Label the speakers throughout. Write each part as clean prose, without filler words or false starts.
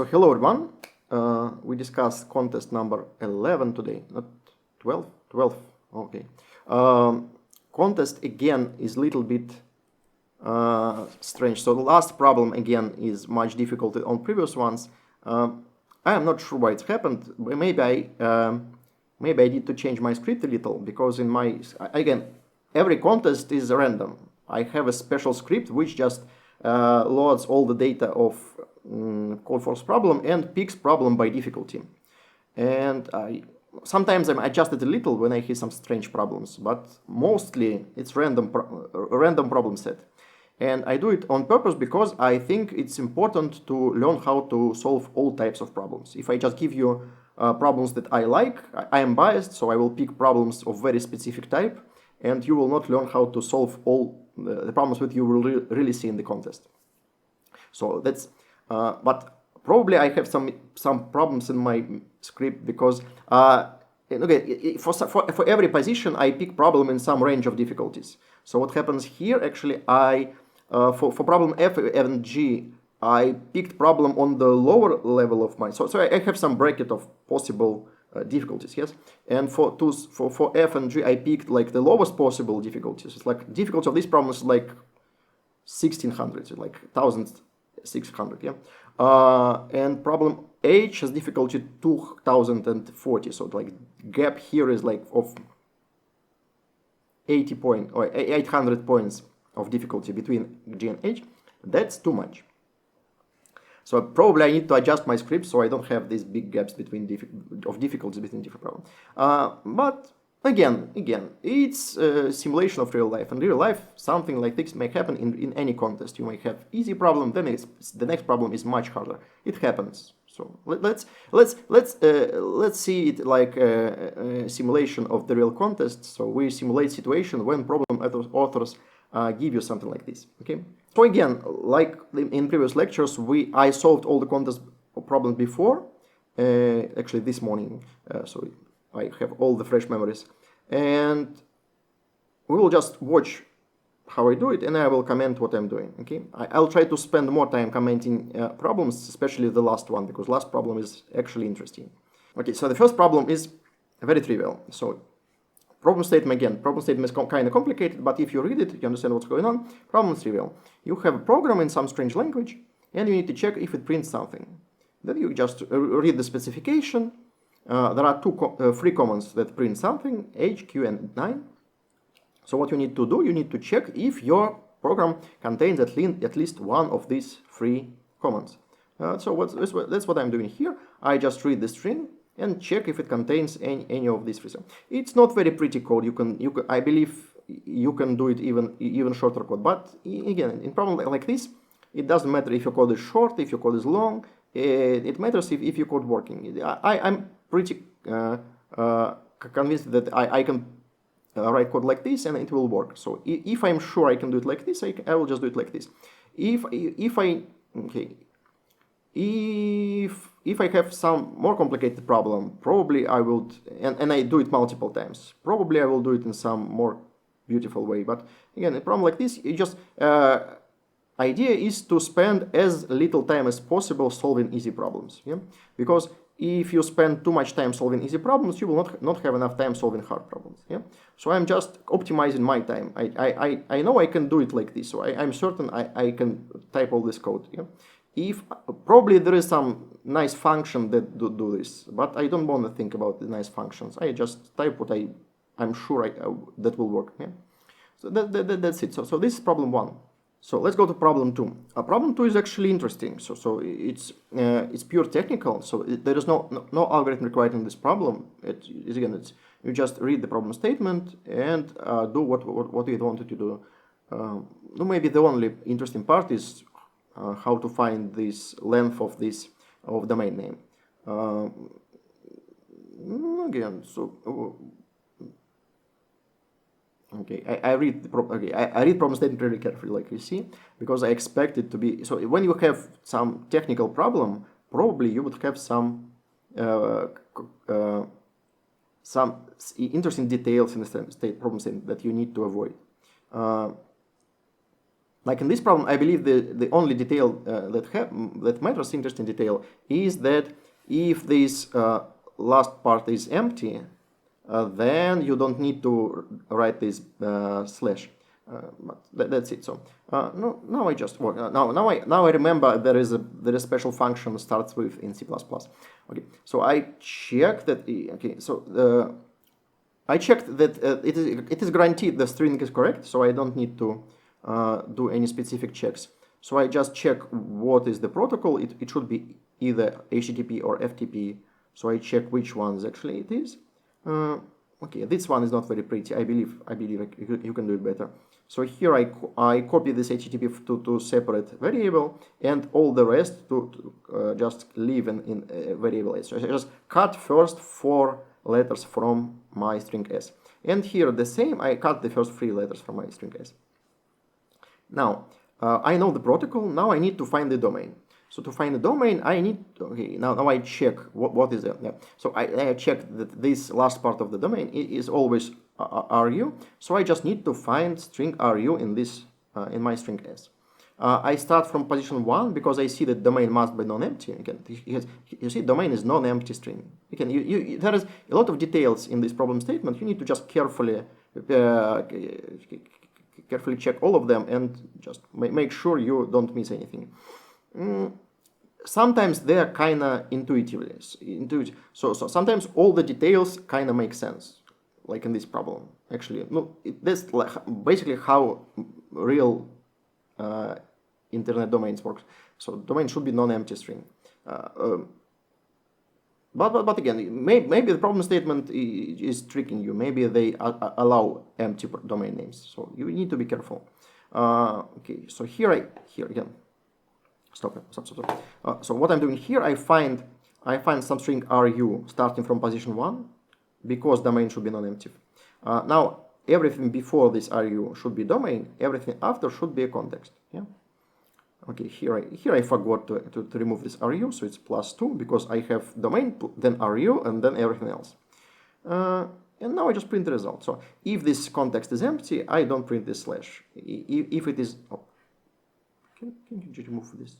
Speaker 1: So hello everyone, we discussed contest number 11 today, not 12, 12, okay. Contest again is a little bit strange. So the last problem again is much difficult on previous ones. I am not sure why it's happened. Maybe I need to change my script a little, because in my, again, every contest is random. I have a special script which just loads all the data of Codeforce problem and picks problem by difficulty. And sometimes I'm adjusted a little when I hit some strange problems, but mostly it's random problem set. And I do it on purpose because I think it's important to learn how to solve all types of problems. If I just give you problems that I like, I am biased, so I will pick problems of very specific type, and you will not learn how to solve all the problems that you will really see in the contest. So that's, but probably I have some problems in my script because okay, for every position I pick problem in some range of difficulties. So what happens here, actually, for problem F and G, I picked problem on the lower level of my, so I have some bracket of possible difficulties, yes. And for F and G, I picked like the lowest possible difficulties. It's like difficulty of this problem is like 1600, like 1600, yeah. And problem H has difficulty 2040, so like gap here is like of 800 points of difficulty between G and H. That's too much. So probably I need to adjust my script so I don't have these big gaps between difficulties between different problems. But again, it's a simulation of real life. In real life, something like this may happen in any contest. You may have easy problem, then the next problem is much harder. It happens. So let's see it like a simulation of the real contest. So we simulate situation when problem authors give you something like this. Okay. So again, like in previous lectures, I solved all the contest problems before, actually this morning. So I have all the fresh memories, and we will just watch how I do it, and I will comment what I'm doing. Okay, I'll try to spend more time commenting problems, especially the last one, because last problem is actually interesting. Okay, so the first problem is very trivial. So problem statement again. Problem statement is kind of complicated, but if you read it, you understand what's going on. Problem is trivial. You have a program in some strange language, and you need to check if it prints something. Then you just read the specification. There are three commands that print something, H, Q, and 9. So what you need to do, you need to check if your program contains at least one of these three commands. So that's what I'm doing here. I just read the string and check if it contains any of these three. It's not very pretty code. I believe you can do it even shorter code. But again, in problem like this, it doesn't matter if your code is short, if your code is long. It matters if your code working. I'm pretty convinced that I can write code like this and it will work. So if I'm sure I can do it like this, I will just do it like this. If I have some more complicated problem, probably I would, and I do it multiple times, probably I will do it in some more beautiful way. But again, a problem like this, you just idea is to spend as little time as possible solving easy problems. Yeah, because if you spend too much time solving easy problems, you will not have enough time solving hard problems. Yeah, so I'm just optimizing my time. I know I can do it like this, so I'm certain I can type all this code. Yeah. If probably there is some nice function that do this, but I don't want to think about the nice functions. I just type what I'm sure that will work. Yeah? So that's it. So this is problem one. So let's go to problem two. Problem two is actually interesting. So it's pure technical. So there is no algorithm required in this problem. You just read the problem statement and do what you wanted to do. Maybe the only interesting part is how to find this length of domain name. Again, so okay, I read problem statement really carefully, like you see, because I expect it to be. So when you have some technical problem, probably you would have some interesting details in the problem statement that you need to avoid. like in this problem, I believe the only detail that matters, interesting detail, is that if this last part is empty, then you don't need to write this slash. But that's it. So no, now I just work. Now I remember there is a special function starts with in C++. Okay, so I check that. Okay, so I checked that it is guaranteed the string is correct, so I don't need to do any specific checks. So I just check what is the protocol. It should be either HTTP or FTP. So I check which ones actually it is. Okay, this one is not very pretty. I believe you can do it better. So here I copy this HTTP to separate variable, and all the rest to just leave in variable S. So I just cut first 4 letters from my string S. And here the same, I cut the first 3 letters from my string S. Now, I know the protocol, now I need to find the domain. So to find the domain, I need, okay, now I check what is it. Yeah. So I check that this last part of the domain is always RU. So I just need to find string RU in this, in my string S. I start from position 1 because I see that domain must be non-empty. Again, you see, domain is non-empty string. Again, there is a lot of details in this problem statement. You need to just carefully check all of them and just make sure you don't miss anything. Sometimes they are kind of intuitive. So sometimes all the details kind of make sense, like in this problem. Actually, no, that's like basically how real internet domains works. So domain should be non-empty string. But again, maybe the problem statement is tricking you. Maybe they allow empty domain names. So you need to be careful. Okay, so here again. Stop. So what I'm doing here, I find some string RU starting from position 1 because domain should be non-empty. Now everything before this RU should be domain. Everything after should be a context. Yeah. Okay. Here I forgot to remove this RU, so it's +2 because I have domain, then RU, and then everything else. And now I just print the result. So if this context is empty, I don't print this slash. If it is, oh. Can you remove this?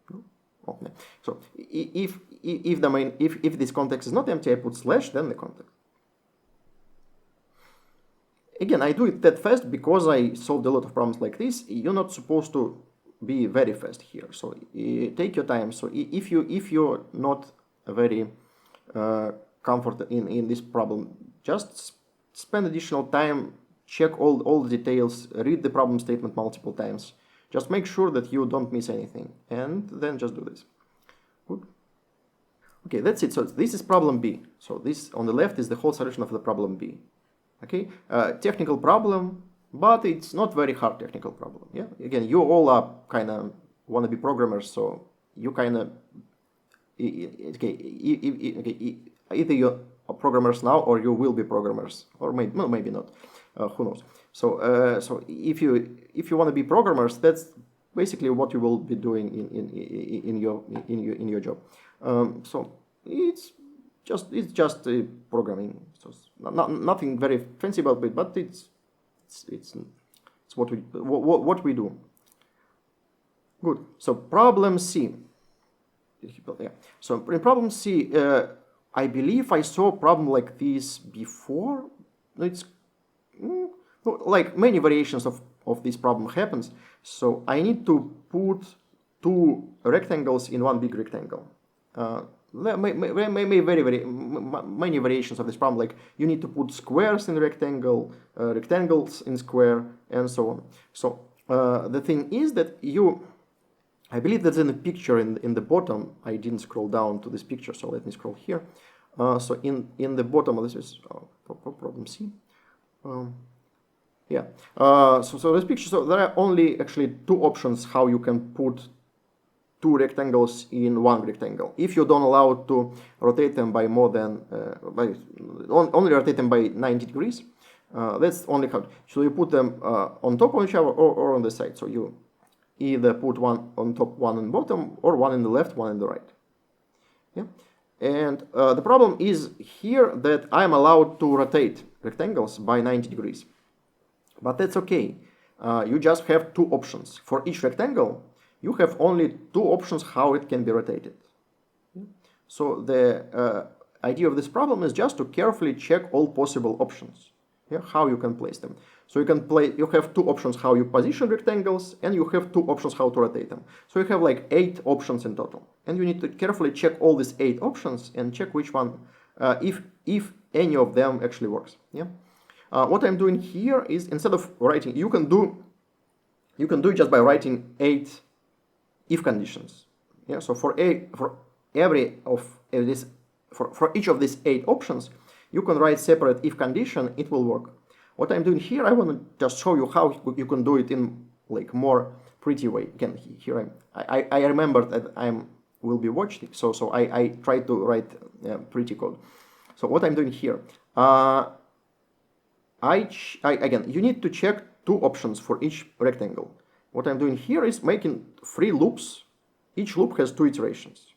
Speaker 1: No? Oh, no. So if this context is not empty, I put slash, then the context. Again, I do it that fast because I solved a lot of problems like this. You're not supposed to be very fast here. So take your time. So if you're not very comfortable in this problem, just spend additional time, check all the details, read the problem statement multiple times. Just make sure that you don't miss anything, and then just do this. Good. Okay, that's it. So this is problem B. So this on the left is the whole solution of the problem B. Okay, technical problem, but it's not very hard technical problem. Yeah. Again, you all are kind of want to be programmers, so you kind of either you're programmers now or you will be programmers, or maybe not. Who knows? So so if you want to be programmers, that's basically what you will be doing in your job. So it's just programming. So nothing very fancy about it, but it's what we do. Good. So problem C. Yeah. So in problem C, I believe I saw a problem like this before. It's like many variations of this problem happens. So I need to put 2 rectangles in one big rectangle. Many variations of this problem, like you need to put squares in rectangle, rectangles in square, and so on. So the thing is that I believe that's in the picture in the bottom. I didn't scroll down to this picture, so let me scroll here. So in the bottom of this is problem C. Yeah. So this picture. So there are only actually 2 options how you can put 2 rectangles in one rectangle. If you don't allow to rotate them by more than only rotate them by 90 degrees, that's only how. So you put them on top of each other or on the side. So you either put one on top, one on bottom, or one in the left, one in the right. Yeah. And the problem is here that I'm allowed to rotate rectangles by 90 degrees. But that's okay. you just have two options. For each rectangle, you have only two options how it can be rotated. So the idea of this problem is just to carefully check all possible options, how you can place them. So you have two options how you position rectangles, and you have two options how to rotate them. So you have like 8 options in total, and you need to carefully check all these 8 options and check which one, if any of them actually works. What I'm doing here is, instead of writing, you can do it just by writing 8 if conditions. So for each of these 8 options, you can write separate if condition. It will work. What I'm doing here, I want to just show you how you can do it in like more pretty way. Again, here I remember that will be watched, so I try to write pretty code. So what I'm doing here, again, you need to check 2 options for each rectangle. What I'm doing here is making 3 loops. Each loop has 2 iterations.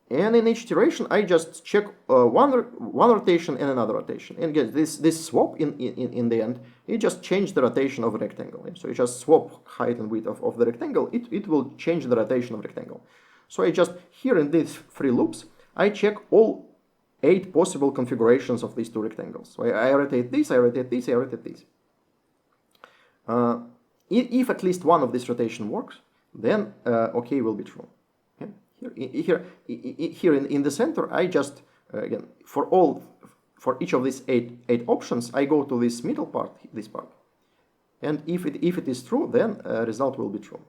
Speaker 1: And in each iteration, I just check one rotation and another rotation. And get this swap in the end, it just change the rotation of a rectangle. So you just swap height and width of the rectangle, it will change the rotation of the rectangle. So I just, here in these 3 loops, I check all 8 possible configurations of these 2 rectangles. So I rotate this, I rotate this, I rotate this. If at least one of this rotation works, then OK will be true. Here in the center, I just again for each of these eight options, I go to this middle part, this part, and if it is true, then result will be true.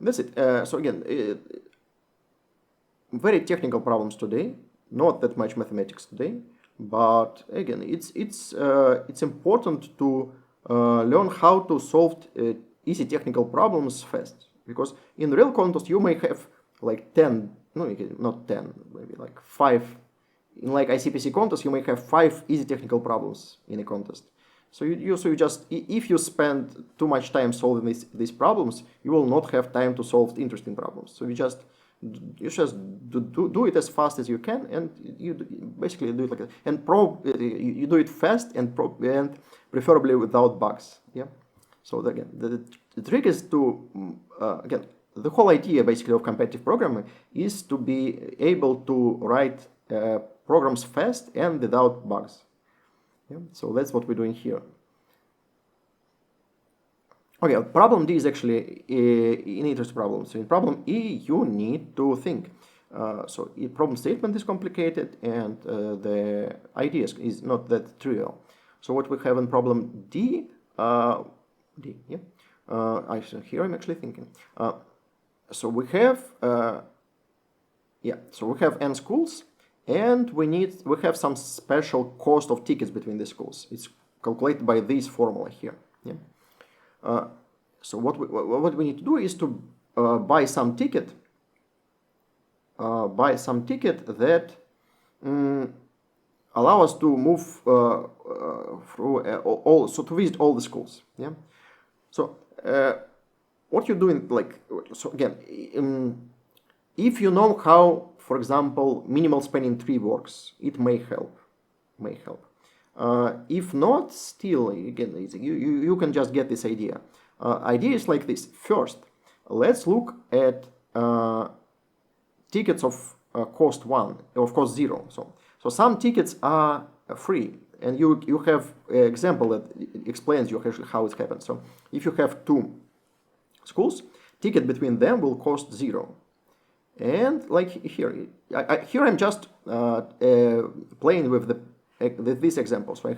Speaker 1: That's it. So again, very technical problems today, not that much mathematics today, but again, it's important to learn how to solve easy technical problems fast. Because in real contest, you may have like 10, no, not 10, maybe like 5. In like ICPC contest, you may have 5 easy technical problems in a contest. So you just, if you spend too much time solving these problems, you will not have time to solve interesting problems. So you just do it as fast as you can, and you basically do it like that. And you do it fast and preferably without bugs. So again, the trick is to, again, the whole idea basically of competitive programming is to be able to write programs fast and without bugs. So that's what we're doing here. Okay, problem D is actually an interesting problem. So in problem E, you need to think. So problem statement is complicated, and the idea is not that trivial. So what we have in problem D, here I'm actually thinking. So we have n schools, and we have some special cost of tickets between the schools. It's calculated by this formula here. So what we need to do is to buy some ticket that allow us to move through to visit all the schools. So what you're doing, so again, if you know how, for example, minimal spanning tree works, it may help. If not, still, again, you can just get this idea. Idea is like this. First, let's look at tickets of cost 1, of cost 0. So some tickets are free, and you have an example that explains you actually how it happens. So if you have 2 schools, ticket between them will cost 0. And like here I'm just playing with this example. So I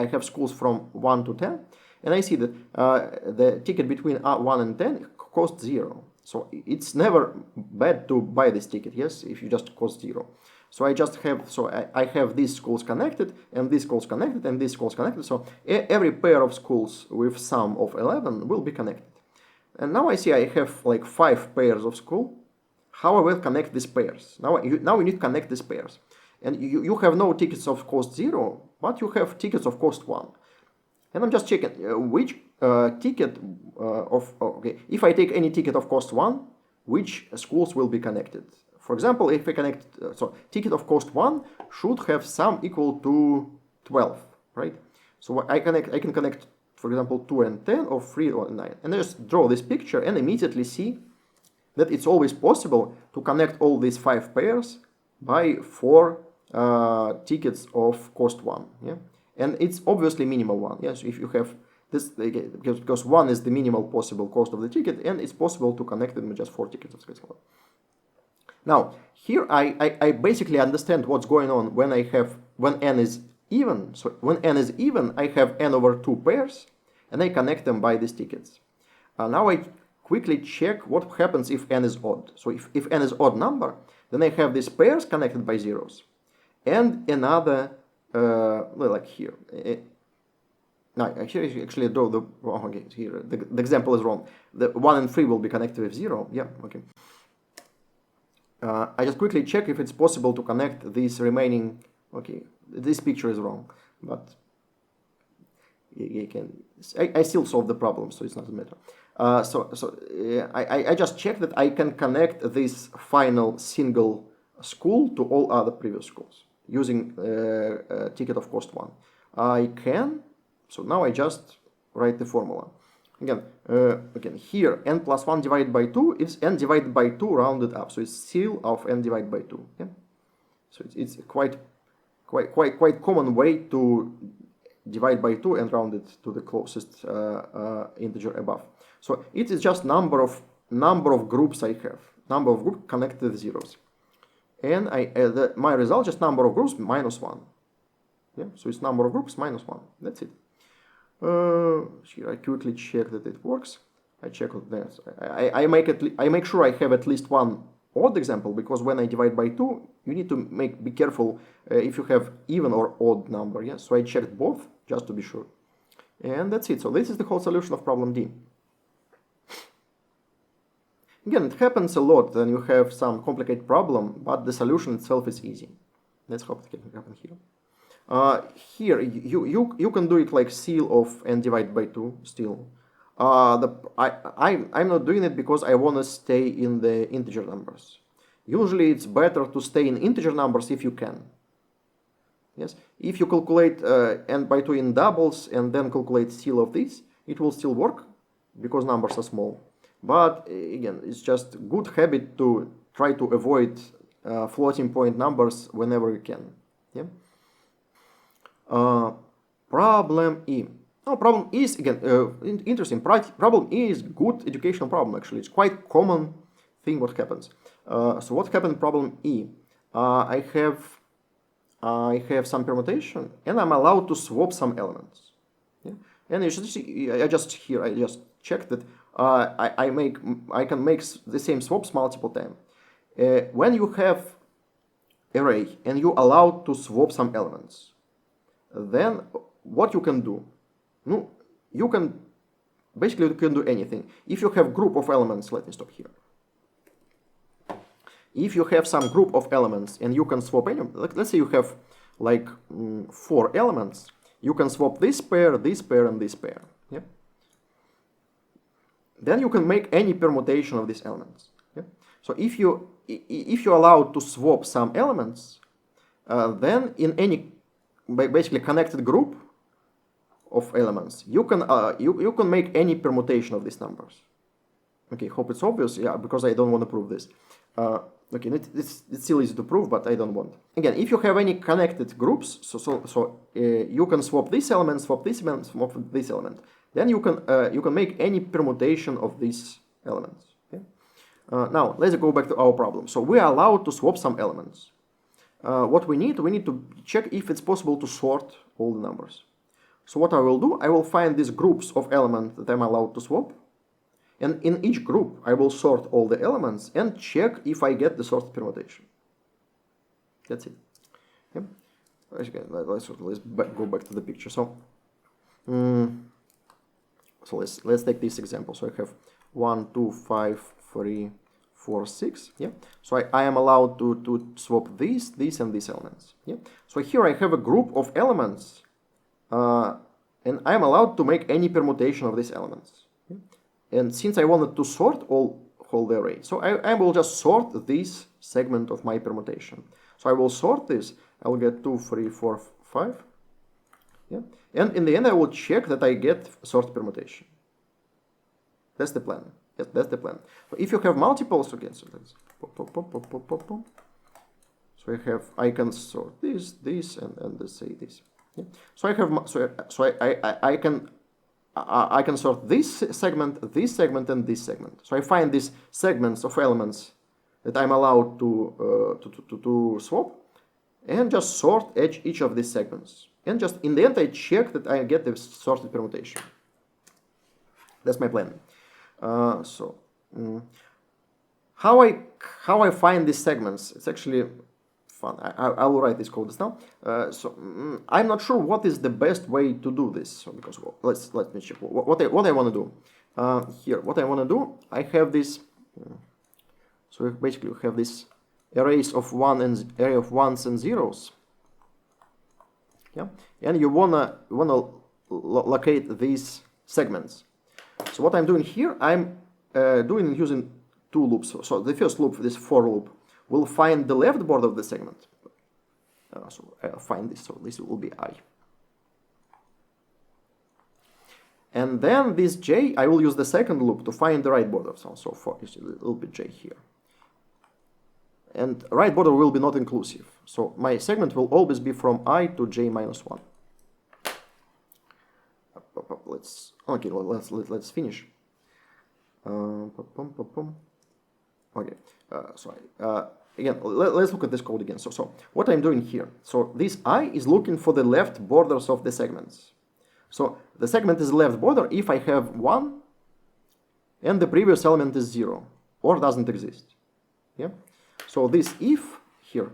Speaker 1: have schools from 1 to 10, and I see that the ticket between 1 and 10 costs 0. So it's never bad to buy this ticket, yes, if you just cost 0. So I just have, I have these schools connected, and these schools connected, and these schools connected. So every pair of schools with sum of 11 will be connected. And now I see I have like 5 pairs of school. How I will connect these pairs? Now we need to connect these pairs. And you have no tickets of cost 0, but you have tickets of cost 1. And I'm just checking which ticket if I take any ticket of cost 1, which schools will be connected. For example, if I connect, ticket of cost 1 should have sum equal to 12. right? So I can connect, for example, 2 and 10 or 3 or 9. And I just draw this picture and immediately see that it's always possible to connect all these 5 pairs by 4 tickets of cost 1. Yeah? And it's obviously minimal one. Yes, if you have this, because 1 is the minimal possible cost of the ticket, and it's possible to connect them with just 4 tickets of cost 1. Now, here I basically understand what's going on when n is even. So when n is even, I have n over 2 pairs, and I connect them by these tickets. Now I quickly check what happens if n is odd. So if n is odd number, then I have these pairs connected by zeros, and another like here. No, actually draw the wrong. Okay, here the example is wrong. The 1 and 3 will be connected with 0. Yeah, okay. I just quickly check if it's possible to connect these remaining. Okay, this picture is wrong, but you can. I still solve the problem, so it's not a matter. I just checked that I can connect this final single school to all other previous schools using a ticket of cost 1. I can. So now I just write the formula. Again, here n plus 1 divided by 2 is n divided by 2 rounded up. So it's still of n divided by 2. Yeah? So it's quite common way to divide by 2 and round it to the closest integer above. So it is just number of groups I have, number of groups connected with zeros, and my result just number of groups minus 1. Yeah, so it's number of groups minus 1. That's it. Here I quickly check that it works. I check that. I make sure I have at least one odd example, because when I divide by 2, you need to be careful if you have even or odd number. Yeah, so I checked both just to be sure, and that's it. So this is the whole solution of problem D. Again, it happens a lot when you have some complicated problem, but the solution itself is easy. Let's hope it can happen here. Here you can do it like ceil of n divided by 2 still. I'm not doing it because I want to stay in the integer numbers. Usually it's better to stay in integer numbers if you can. Yes, if you calculate n by 2 in doubles and then calculate ceil of this, it will still work because numbers are small. But again, it's just good habit to try to avoid floating point numbers whenever you can. Yeah. Problem E. No, problem E is again interesting. Problem E is good educational problem. Actually, it's quite common thing what happens. So what happened in problem E? I have some permutation, and I'm allowed to swap some elements. Yeah? And you should see, I just checked that I can make the same swaps multiple times. When you have array and you allowed to swap some elements, then what you can do? No, you can do anything. If you have group of elements, let me stop here. If you have some group of elements and you can swap any, let's say you have like 4 elements, you can swap this pair, and this pair. Yeah. Then you can make any permutation of these elements. Yeah. So if you allowed to swap some elements, then in any basically connected group of elements, you can make any permutation of these numbers. Okay, hope it's obvious. Yeah, because I don't want to prove this. Okay, it's still easy to prove, but I don't want. Again, if you have any connected groups, you can swap this element, swap this element, swap this element. Then you can make any permutation of these elements. Okay? Now let's go back to our problem. So we are allowed to swap some elements. What we need to check if it's possible to sort all the numbers. So what I will do, I will find these groups of elements that I'm allowed to swap. And in each group, I will sort all the elements and check if I get the sorted permutation. That's it. Okay. Let's go back to the picture. So let's take this example. So I have 1, 2, 5, 3, 4, 6. Yeah. So I am allowed to swap these and these elements. Yeah. So here I have a group of elements, and I am allowed to make any permutation of these elements. And since I wanted to sort all the array, so I will just sort this segment of my permutation. So I will sort this. I will get 2, 3, 4, 5. Yeah? And in the end, I will check that I get sorted permutation. That's the plan. Yes, that's the plan. So if you have multiples again, so let's so I can sort this, and let's say this. Yeah? So I have I can sort this segment, and this segment. So I find these segments of elements that I'm allowed to swap, and just sort each of these segments. And just in the end, I check that I get the sorted permutation. That's my plan. How I find these segments? It's actually fun. I will write this code now. I'm not sure what is the best way to do this. So because let me check what I want to do. Here, what I want to do, I have this. So basically, we have this arrays of array of ones and zeros. Yeah, and you wanna locate these segments. So what I'm doing here, I'm doing using two loops. So the first loop, this for loop, will find the left border of the segment. So I'll find this. So this will be I. And then this j, I will use the second loop to find the right border. So for is a little bit j here. And right border will be not inclusive. So my segment will always be from I to j minus 1. Let's finish. Okay. Again, let's look at this code again. So what I'm doing here. So this I is looking for the left borders of the segments. So the segment is left border if I have 1 and the previous element is 0 or doesn't exist. Yeah. So this if here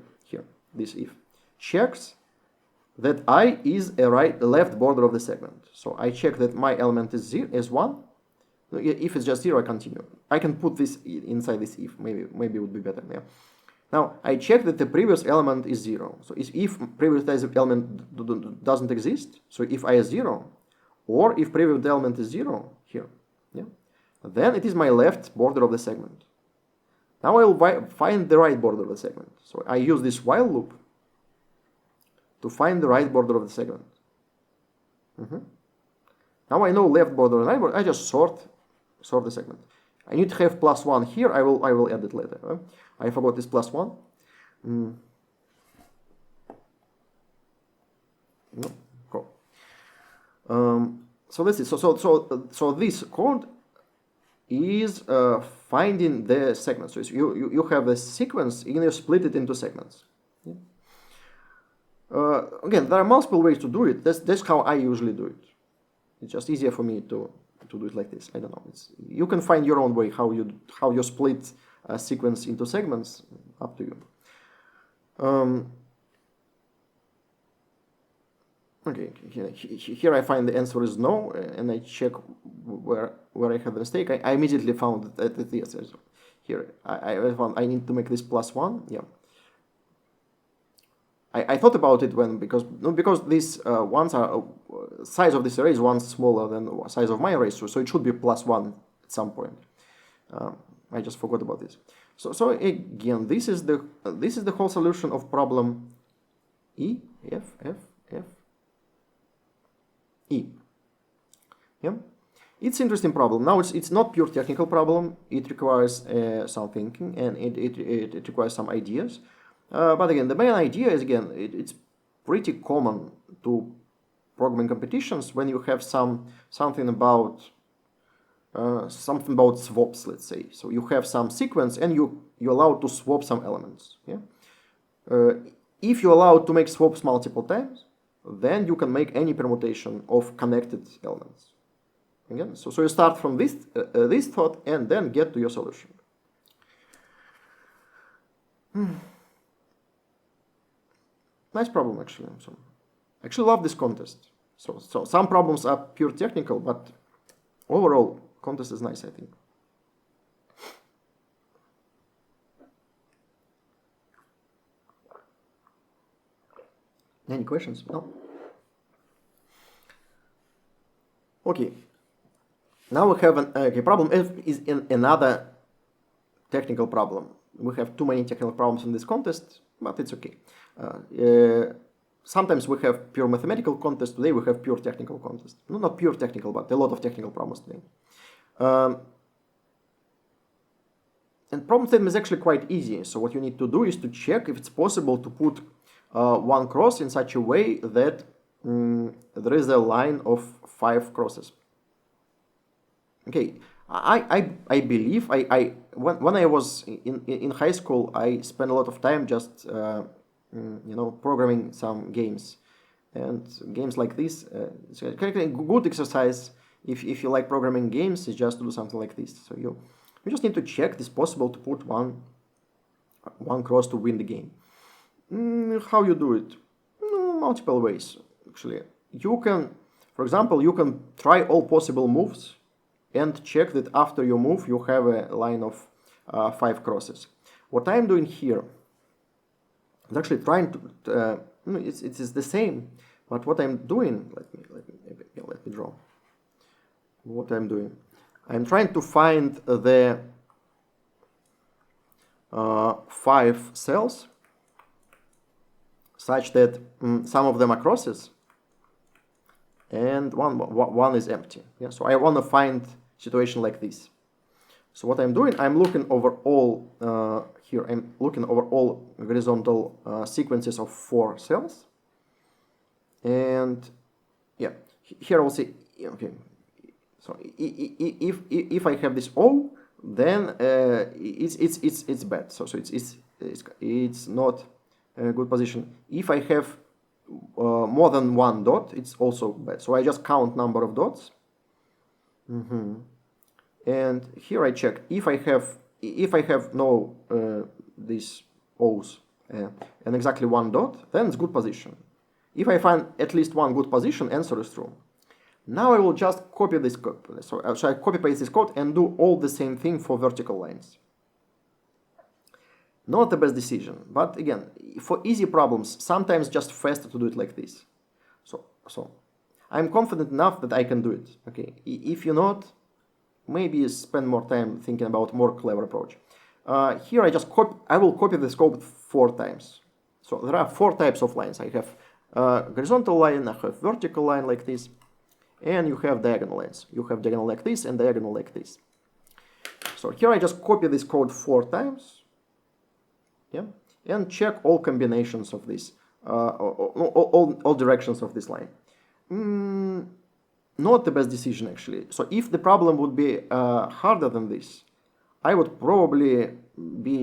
Speaker 1: this if checks that I is a left border of the segment. So I check that my element is 1. If it's just 0, I continue. I can put this inside this if. Maybe it would be better. Yeah. Now I check that the previous element is 0. So if previous element doesn't exist, so if I is 0, or if previous element is 0 here, yeah, then it is my left border of the segment. Now I will find the right border of the segment. So I use this while loop to find the right border of the segment. Now I know left border and right border. I just sort the segment. I need to have +1 here. I will add it later. I forgot this +1. No, cool. So let's see. So this code is finding the segments. So you have a sequence and you split it into segments. Yeah. Again, there are multiple ways to do it. That's how I usually do it. It's just easier for me to do it like this. I don't know. You can find your own way how you split a sequence into segments. Up to you. Okay, here I find the answer is no, and I check where I have the mistake. I immediately found that it is. Here I found I need to make this +1. Yeah. I thought about it because these ones are size of this array is one smaller than the size of my array, so it should be +1 at some point. I just forgot about this. So again, this is the whole solution of problem E. Yeah, it's an interesting problem. Now it's not pure technical problem. It requires some thinking and it requires some ideas. But again, the main idea is it's pretty common to programming competitions when you have something about swaps, let's say. So you have some sequence and you're allowed to swap some elements. Yeah. If you're allowed to make swaps multiple times, then you can make any permutation of connected elements. Again, so you start from this thought and then get to your solution. Nice problem, actually. So, I actually love this contest. So some problems are pure technical, but overall, contest is nice, I think. Any questions? No? Okay. Now we have problem F is another technical problem. We have too many technical problems in this contest, but it's okay. sometimes we have pure mathematical contests. Today we have pure technical contests. No, not pure technical, but a lot of technical problems today. And problem statement is actually quite easy. So what you need to do is to check if it's possible to put one cross in such a way that there is a line of 5 crosses. Okay, I believe when I was in high school, I spent a lot of time just programming some games, and games like this. It's a good exercise if you like programming games, is just to do something like this. So you just need to check it's possible to put one cross to win the game. How you do it? Multiple ways actually. You can, for example, you can try all possible moves and check that after your move you have a line of 5 crosses. What I'm doing here is actually trying to. It is the same, but what I'm doing. Let me draw. What I'm doing. I'm trying to find the 5 cells such that some of them are crosses and one is empty. Yeah, so I want to find situation like this. So what I'm doing, I'm looking over all here. I'm looking over all horizontal sequences of 4 cells, and yeah, here I will say okay. So if I have this O, then it's bad. So it's not a good position. If I have more than 1 dot, it's also bad. So I just count number of dots. And here I check if I have no these O's and exactly 1 dot, then it's good position. If I find at least 1 good position, answer is true. Now I will just copy this code. So I copy paste this code and do all the same thing for vertical lines. Not the best decision, but again, for easy problems, sometimes just faster to do it like this. So I'm confident enough that I can do it. Okay, if you're not, maybe spend more time thinking about more clever approach. Here I will copy this code 4 times. So there are 4 types of lines. I have horizontal line, I have vertical line like this, and you have diagonal lines. You have diagonal like this and diagonal like this. So here I just copy this code 4 times, yeah, and check all combinations of this, all directions of this line. Not the best decision actually. So if the problem would be harder than this, I would probably be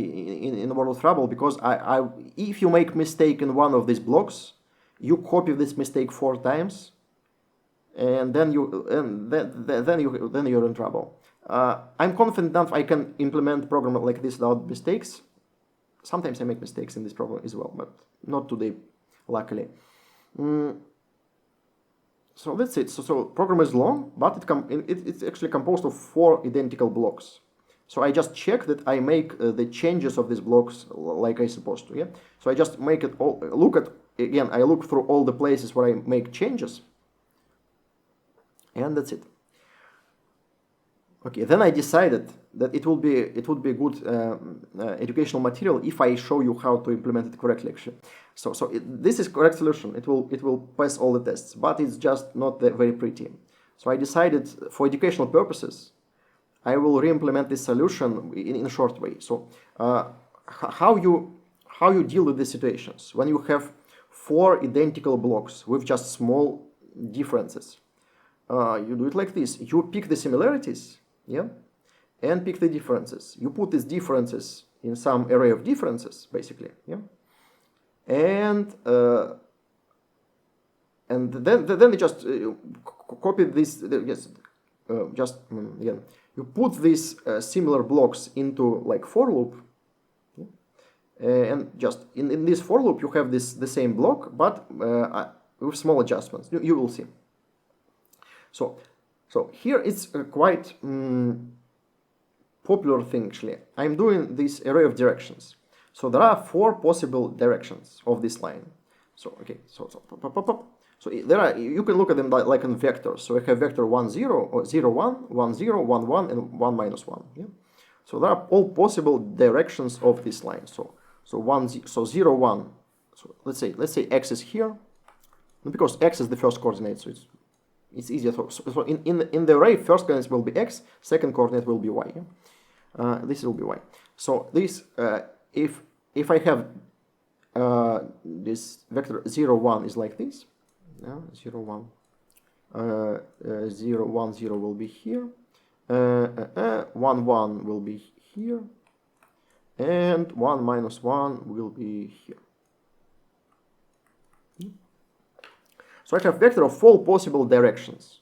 Speaker 1: in a world of trouble, because if you make mistake in one of these blocks, you copy this mistake 4 times, and then you're in trouble. I'm confident enough I can implement program like this without mistakes. Sometimes I make mistakes in this problem as well, but not today, luckily. So that's it. So program is long, but it's actually composed of 4 identical blocks. So I just check that I make the changes of these blocks like I'm supposed to. Yeah. So I just make it all. I look through all the places where I make changes, and that's it. Okay. Then I decided that it would be good educational material if I show you how to implement it correctly. Actually, this is correct solution. It will pass all the tests, but it's just not very pretty. So I decided for educational purposes, I will re-implement this solution in a short way. So how you deal with these situations when you have 4 identical blocks with just small differences? You do it like this. You pick the similarities, yeah, and pick the differences. You put these differences in some array of differences, basically, yeah, and then you just copy this. Again, you put these similar blocks into like for loop, yeah? And just in this for loop you have the same block, but with small adjustments. You will see. So here it's a quite popular thing actually. I'm doing this array of directions. So there are 4 possible directions of this line. So okay, so there are, you can look at them like in vectors. So I have vector 1 0 or 0 1, 1 0, 1 1, and 1 minus 1. Yeah. So there are all possible directions of this line. So 0 1. So let's say x is here, because x is the first coordinate, so it's easier. So in the array, first coordinate will be x, second coordinate will be y. Yeah? This will be y. So this, if I have this vector 0, 1 is like this, 0, 1, 0, 1, 0 will be here, 1, 1 will be here, and 1 minus 1 will be here. So I have vector of all possible directions.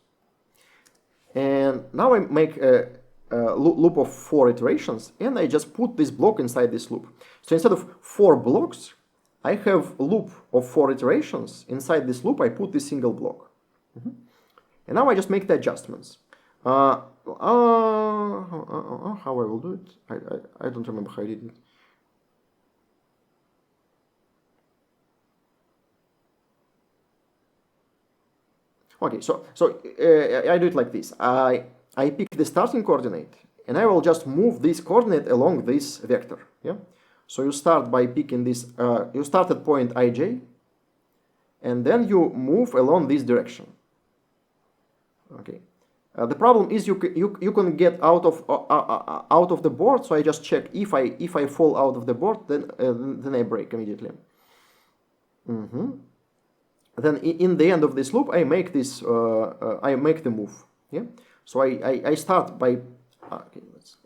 Speaker 1: And now I make a loop of 4 iterations, and I just put this block inside this loop. So instead of 4 blocks, I have a loop of 4 iterations. Inside this loop, I put this single block. And now I just make the adjustments. How I will do it? I don't remember how I did it. Okay, so I do it like this. I pick the starting coordinate, and I will just move this coordinate along this vector. Yeah. So you start by picking this. You start at point ij, and then you move along this direction. Okay. The problem is you can get out of the board. So I just check if I fall out of the board, then I break immediately. Then in the end of this loop, I make this. I make the move. Yeah. So I start by. Okay. Let's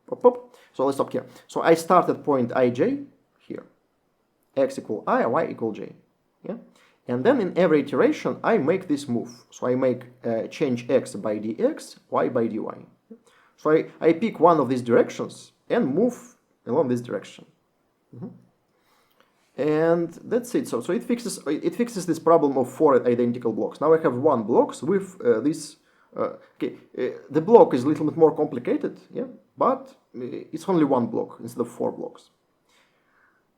Speaker 1: pop. So let's stop here. So I start at point ij here. X equal I, y equal j. Yeah. And then in every iteration, I make this move. So I make change x by dx, y by dy. So I pick one of these directions and move along this direction. And that's it. So it fixes this problem of 4 identical blocks. Now I have 1 block with this. The block is a little bit more complicated, yeah, but it's only 1 block instead of 4 blocks.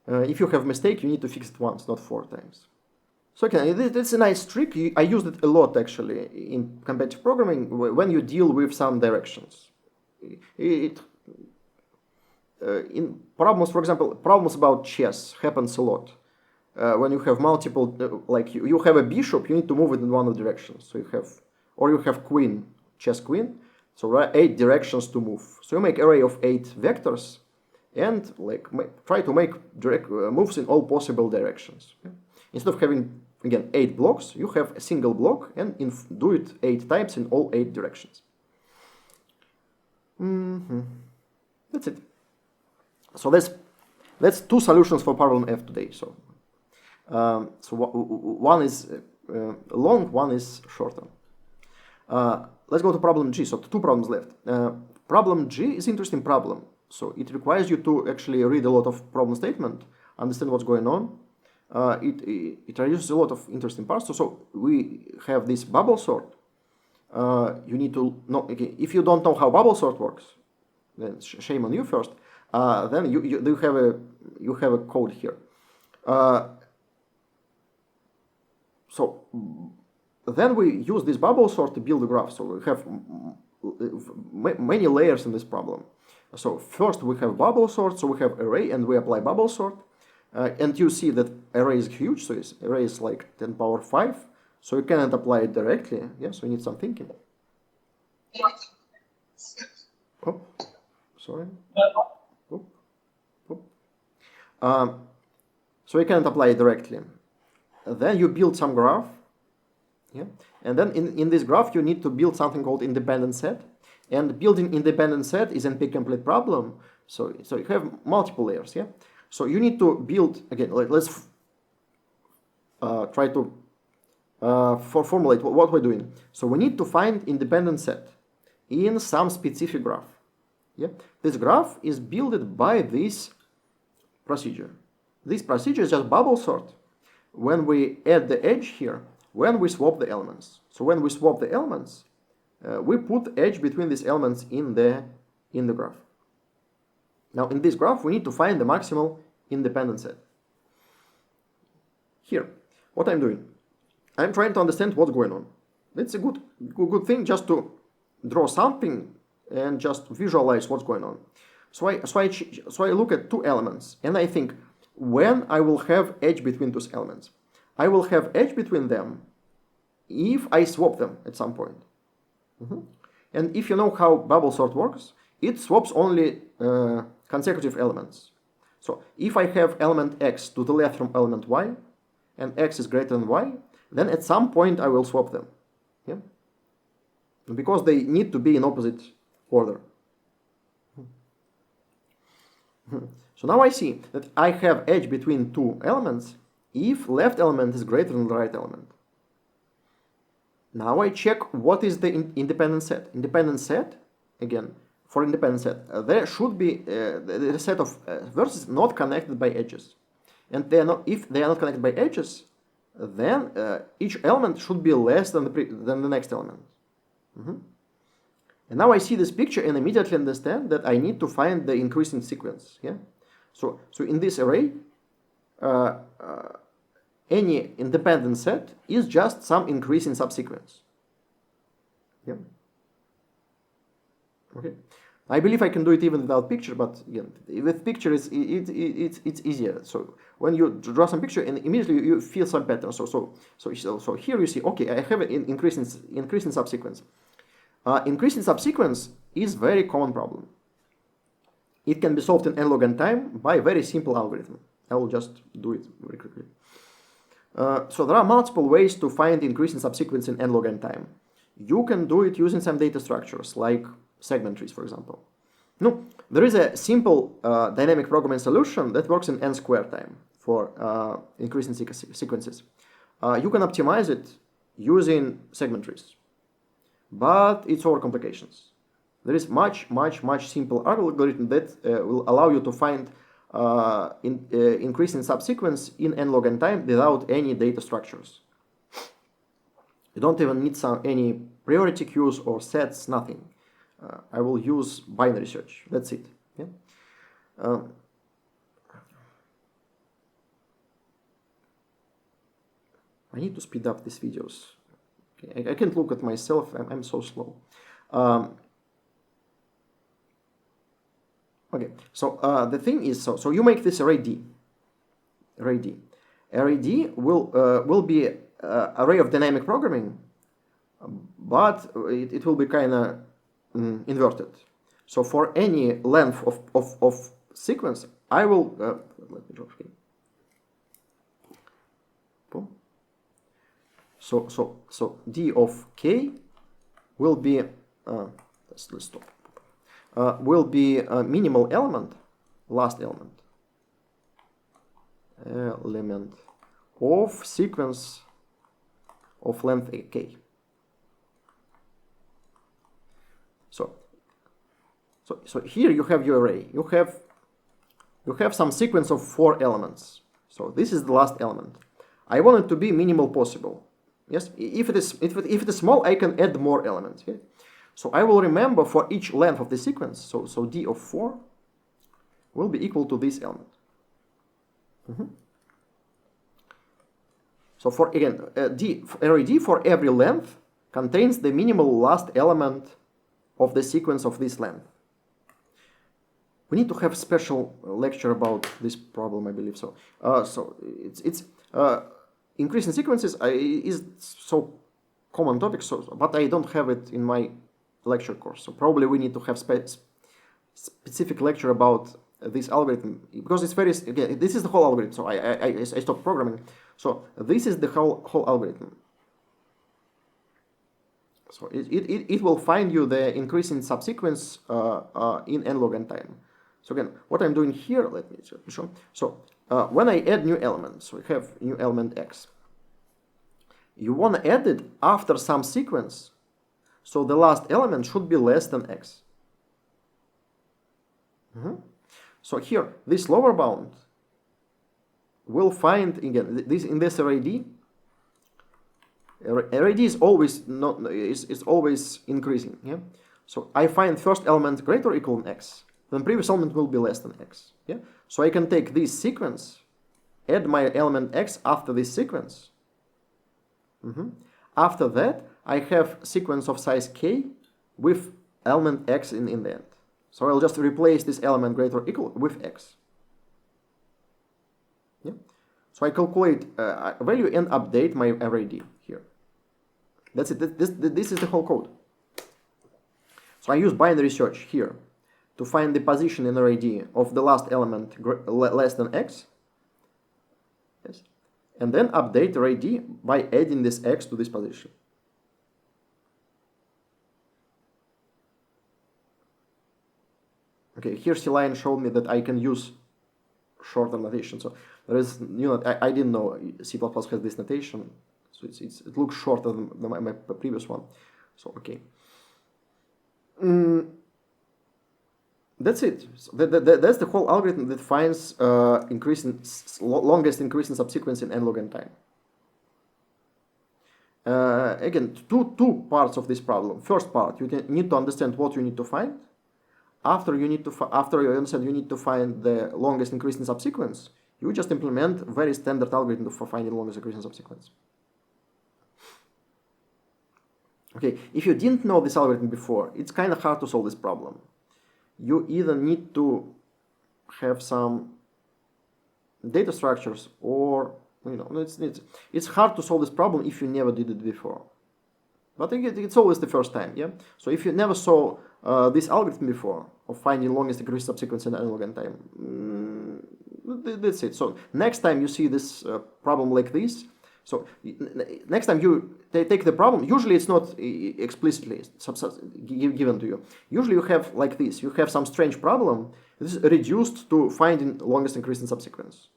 Speaker 1: If you have a mistake, you need to fix it once, not 4 times. So okay, that's a nice trick. I used it a lot actually in competitive programming when you deal with some directions. In problems, for example, problems about chess happens a lot. When you have multiple, like you have a bishop, you need to move it in one of the directions. So you have queen, chess queen. So there are 8 directions to move. So you make array of 8 vectors, and like try to make direct moves in all possible directions. Okay? Instead of having, again, 8 blocks, you have a single block and do it 8 times in all 8 directions. That's it. So that's 2 solutions for problem F today. So one is long, one is shorter. Let's go to problem G. So 2 problems left. Problem G is an interesting problem. So it requires you to actually read a lot of problem statement, understand what's going on. It introduces a lot of interesting parts. So we have this bubble sort. You need to know, okay, if you don't know how bubble sort works, then shame on you first. Then you have a code here. So then we use this bubble sort to build a graph. So we have many layers in this problem. So first we have bubble sort. So we have array and we apply bubble sort. And you see that array is huge. So array is like 10 power 5. So you cannot apply it directly. Yeah. So you need some thinking. Oh, sorry. So you cannot apply it directly. Then you build some graph. Yeah. And then in this graph, you need to build something called independent set. And building independent set is an NP-complete problem. So you have multiple layers. Yeah. So you need to build, again, let's try to formulate what we're doing. So we need to find independent set in some specific graph. Yeah. This graph is built by this procedure. This procedure is just bubble sort. When we add the edge here, when we swap the elements. So when we swap the elements, we put edge between these elements in the graph. Now in this graph, we need to find the maximal independent set. Here, what I'm doing, I'm trying to understand what's going on. It's a good thing just to draw something and just visualize what's going on. So I look at 2 elements and I think when I will have edge between those elements. I will have edge between them if I swap them at some point. And if you know how bubble sort works, it swaps only consecutive elements. So if I have element x to the left from element y, and x is greater than y, then at some point I will swap them. Yeah? Because they need to be in opposite order. So now I see that I have edge between two elements if left element is greater than the right element. Now I check what is the independent set. Independent set, again, for independent set, there should be the set of vertices not connected by edges. And they are not, if they are not connected by edges, then each element should be less than the next element. And now I see this picture and immediately understand that I need to find the increasing sequence. Yeah. So in this array, any independent set is just some increasing subsequence. Yeah. Okay. I believe I can do it even without picture, but again, with picture it's easier. So when you draw some picture and immediately you feel some pattern. So here you see, okay, I have an increasing subsequence. Increasing subsequence is very common problem. It can be solved in n log n time by a very simple algorithm. I will just do it very quickly. So there are multiple ways to find increasing subsequence in n log n time. You can do it using some data structures like segment trees, for example. No, there is a simple dynamic programming solution that works in n squared time for increasing sequences. You can optimize it using segment trees, but it's over complications. There is much simple algorithm that will allow you to find increasing subsequence in n log n time without any data structures. You don't even need any priority queues or sets, nothing. I will use binary search. That's it. Yeah? I need to speed up these videos. Okay. I can't look at myself. I'm so slow. Okay. So the thing is, so you make this array D. Array D. Array D will be array of dynamic programming, but it will be kind of inverted. So for any length of sequence, I will let me draw here. So D of k will be let's stop. Will be a minimal element, last element of sequence of length k. So here you have your array. You have some sequence of 4 elements. So this is the last element. I want it to be minimal possible. Yes, if it is small, I can add more elements. Okay? So I will remember for each length of the sequence. So D of 4 will be equal to this element. So for again, array D for every length contains the minimal last element of the sequence of this length. We need to have special lecture about this problem, I believe so. So it's increasing sequences is so common topic, but I don't have it in my lecture course. So probably we need to have specific lecture about this algorithm, because it's very, again, this is the whole algorithm. So I stopped programming. So this is the whole algorithm. So it will find you the increasing subsequence in n log n time. So again, what I'm doing here, let me show. So when I add new element, so we have new element x. You want to add it after some sequence, so the last element should be less than x. So here, this lower bound will find again this in this array D. Array D is always is always increasing. Yeah. So I find first element greater or equal than x. Then previous element will be less than x. Yeah. So I can take this sequence, add my element x after this sequence. After that, I have sequence of size k with element x in the end. So I'll just replace this element greater or equal with x. Yeah. So I calculate a value and update my array D here. That's it. This is the whole code. So I use binary search here to find the position in array of the last element less than x. Yes. And then update array D by adding this x to this position. Okay, here C-line showed me that I can use shorter notation. So there is, I didn't know C++ has this notation. So it looks shorter than my previous one. So, okay. That's it. So that's the whole algorithm that finds longest increase in subsequence in n log n time. Again, two parts of this problem. First part, you need to understand what you need to find. After you understand you need to find the longest increase in subsequence, you just implement very standard algorithm for finding longest increase in subsequence. Okay, if you didn't know this algorithm before, it's kind of hard to solve this problem. You either need to have some data structures, or it's hard to solve this problem if you never did it before. But it's always the first time, yeah. So if you never saw this algorithm before of finding longest increase subsequence in n log n time, that's it. So next time you see this problem like this, so next time you take the problem, usually it's not explicitly given to you. Usually you have like this. You have some strange problem. This is reduced to finding longest increase in subsequence.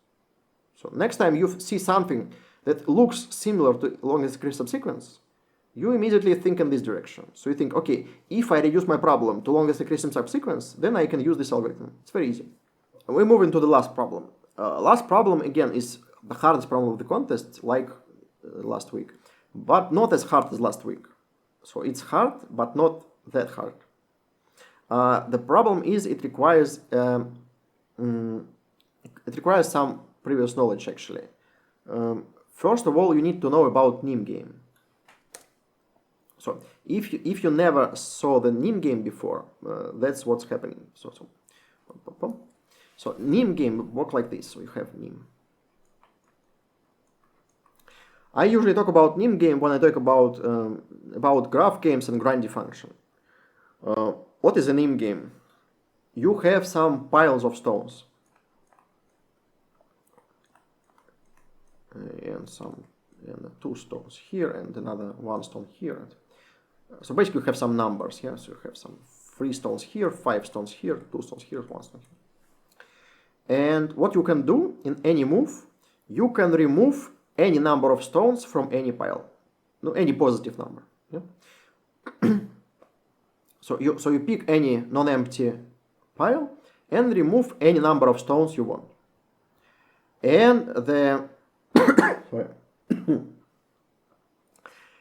Speaker 1: So next time you see something that looks similar to longest increase subsequence, you immediately think in this direction. So you think, okay, if I reduce my problem to longest increase in subsequence, then I can use this algorithm. It's very easy. We move into the last problem. Last problem, again, is the hardest problem of the contest, like last week, but not as hard as last week. So it's hard, but not that hard. The problem is it requires some previous knowledge, actually. First of all, you need to know about NIM game. So if you never saw the NIM game before, that's what's happening. So NIM game work like this. So you have NIM. I usually talk about NIM game when I talk about graph games and grindy function. What is a NIM game? You have some piles of stones and two stones here and another one stone here. So basically you have some numbers here. So you have some 3 stones here, 5 stones here, 2 stones here, 1 stone here. And what you can do in any move, you can remove any number of stones from any pile, any positive number. Yeah? So you pick any non-empty pile and remove any number of stones you want. And the sorry.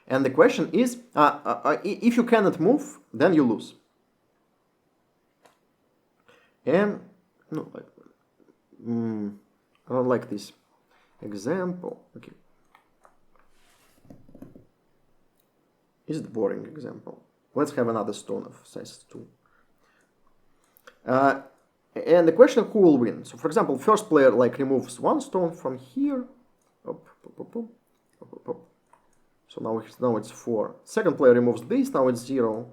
Speaker 1: And the question is, if you cannot move, then you lose. And I don't like this example. Okay, is it boring example? Let's have another stone of size 2. And the question, who will win? So for example, first player removes 1 stone from here. So now it's 4. Second player removes this. Now it's 0.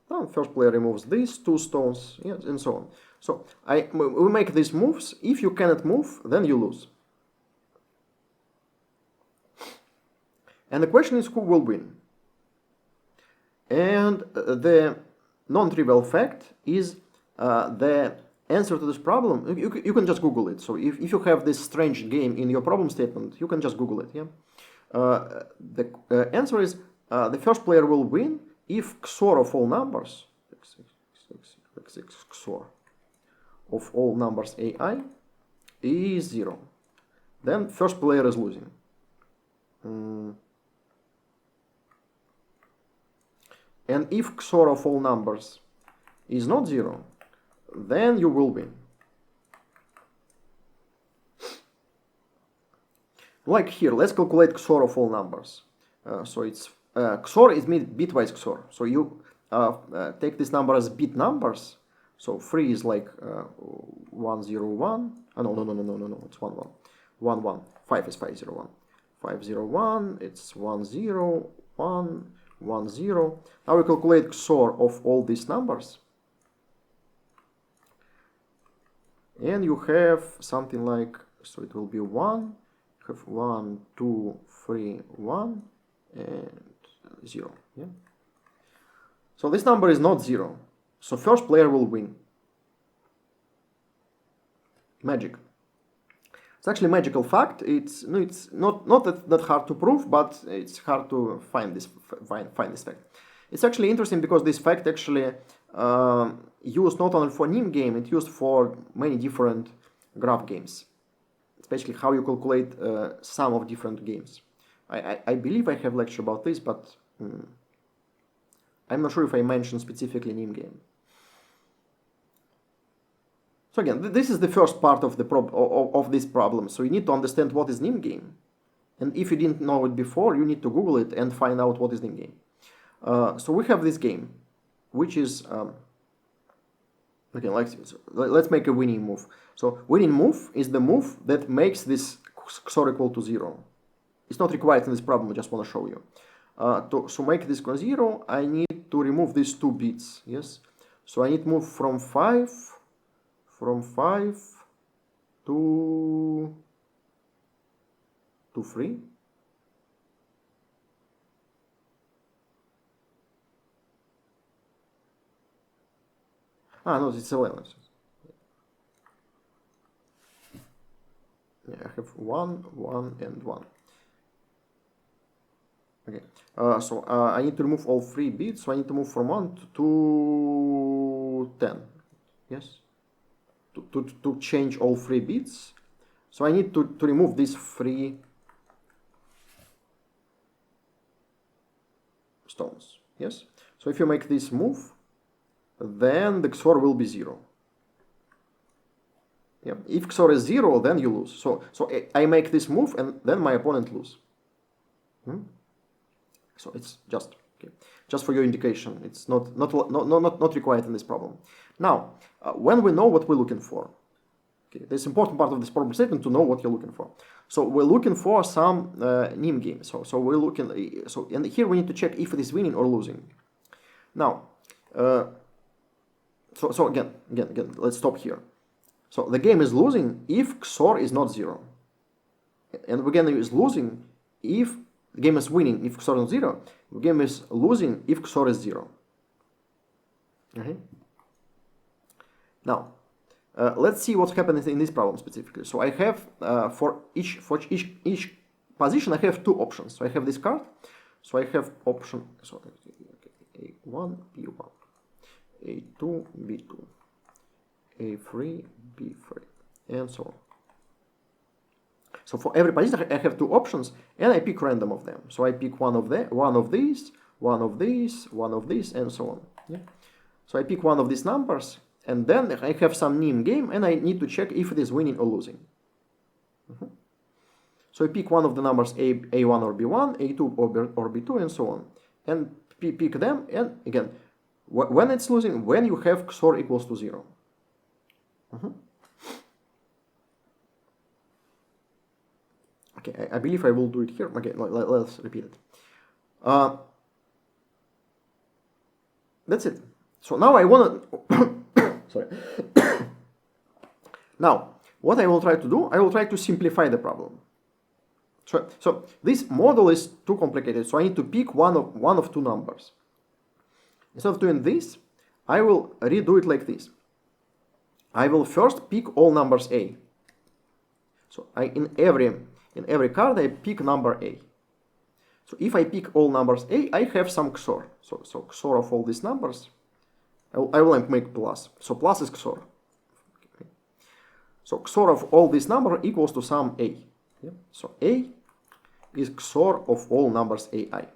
Speaker 1: Now first player removes these 2 stones, yeah, and so on. So we make these moves. If you cannot move, then you lose. And the question is, who will win? And the non-trivial fact is the answer to this problem. You can just Google it. So if you have this strange game in your problem statement, you can just Google it. Yeah. The answer is the first player will win if XOR of all numbers, XOR of all numbers AI is 0. Then first player is losing. And if XOR of all numbers is not 0, then you will win. Like here, let's calculate XOR of all numbers. So it's XOR is bitwise XOR. So you take this number as bit numbers. So 3 is like 101. No, it's 1 1. 1 1. 5 is 501. 501. It's 1 0 1 1, 0. Now we calculate XOR of all these numbers. And you have something like, so it will be 1, you have 1, 2, 3, 1, and 0. Yeah. So this number is not 0. So first player will win. Magic. It's actually a magical fact. It's not that hard to prove, but it's hard to find this fact. It's actually interesting because this fact actually used not only for NIM game, it's used for many different graph games, especially how you calculate sum of different games. I believe I have lecture about this, but I'm not sure if I mentioned specifically NIM game. So again, this is the first part of the of this problem. So you need to understand what is NIM game, and if you didn't know it before, you need to Google it and find out what is NIM game. So we have this game, which is okay. Let's make a winning move. So winning move is the move that makes this XOR equal to 0. It's not required in this problem. I just want to show you. To make this 0, I need to remove these 2 bits. Yes. So I need to move from 5 to 3. No, it's 11. Yeah, I have 1, 1, and 1. Okay. So I need to remove all 3 bits. So I need to move from 1 to 10. Yes. To change all 3 bits. So I need to remove these 3 stones. Yes. So if you make this move, then the XOR will be 0. Yeah. If XOR is 0, then you lose. So I make this move and then my opponent loses. So it's just for your indication. It's not required in this problem. Now, when we know what we're looking for, this important part of this problem statement to know what you're looking for. So we're looking for some NIM game. So we're looking. And here we need to check if it is winning or losing. Now, so again, let's stop here. So the game is losing if XOR is not 0, and again it is losing if the game is winning if XOR is 0. The game is losing if XOR is 0. Okay. Now, let's see what's happening in this problem specifically. So I have for each position I have 2 options. So I have this card. So I have option A1, B1, A2, B2, A3, B3, and so on. So for every position I have 2 options, and I pick random of them. So I pick one of these, one of these, and so on. Yeah. So I pick one of these numbers, and then I have some NIM game, and I need to check if it is winning or losing. So I pick one of the numbers A1 or B1, A2 or B2, and so on, and pick them. And again, when it's losing, when you have XOR equals to 0. Okay, I believe I will do it here. Okay, let's repeat it. That's it. So now I want to... Sorry. Now, what I will try to do, I will try to simplify the problem. So this model is too complicated, so I need to pick one of 2 numbers. Instead of doing this, I will redo it like this. I will first pick all numbers A. So in every card I pick number A. So if I pick all numbers A, I have some XOR. So XOR of all these numbers, I will make plus. So plus is XOR. Okay. So XOR of all these numbers equals to sum A. Yeah. So A is XOR of all numbers AI.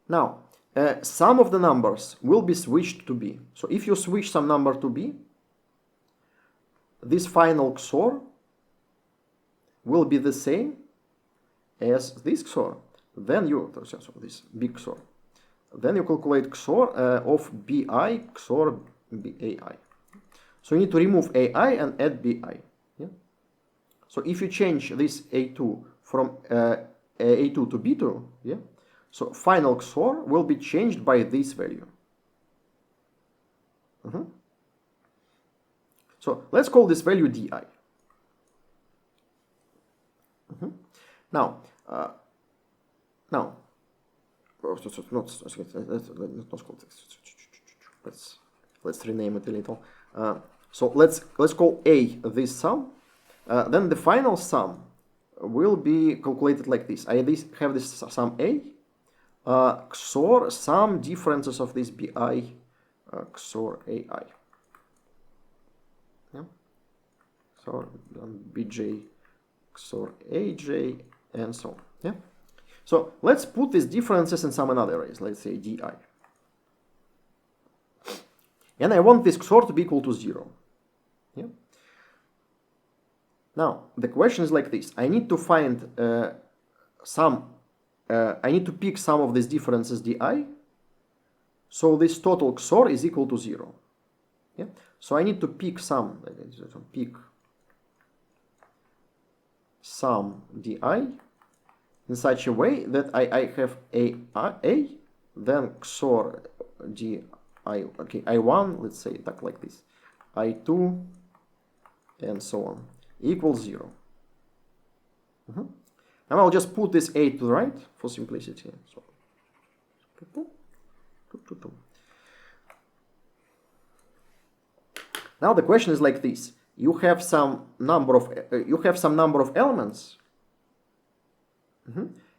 Speaker 1: Now, some of the numbers will be switched to B. So if you switch some number to B, this final XOR will be the same as this XOR. Then so this big XOR. Then you calculate XOR of BI XOR BAI. So you need to remove AI and add BI. Yeah? So if you change this A2 from A2 to B2, yeah? So final XOR will be changed by this value. So let's call this value di. Now, let's rename it a little. So let's call A this sum. Then the final sum will be calculated like this. I have this sum A, XOR some differences of this BI, XOR AI. Yeah. XOR BJ, XOR AJ, and so on. Yeah. So let's put these differences in some another arrays. Let's say DI. And I want this XOR to be equal to 0. Yeah. Now, the question is like this. I need to find I need to pick some of these differences di, so this total XOR is equal to 0. Yeah? So I need to pick some di in such a way that I have a then XOR di, okay, I1, let's say that like this, I2, and so on, equals 0. Now I'll just put this A to the right for simplicity. So, now the question is like this: you have some number of elements,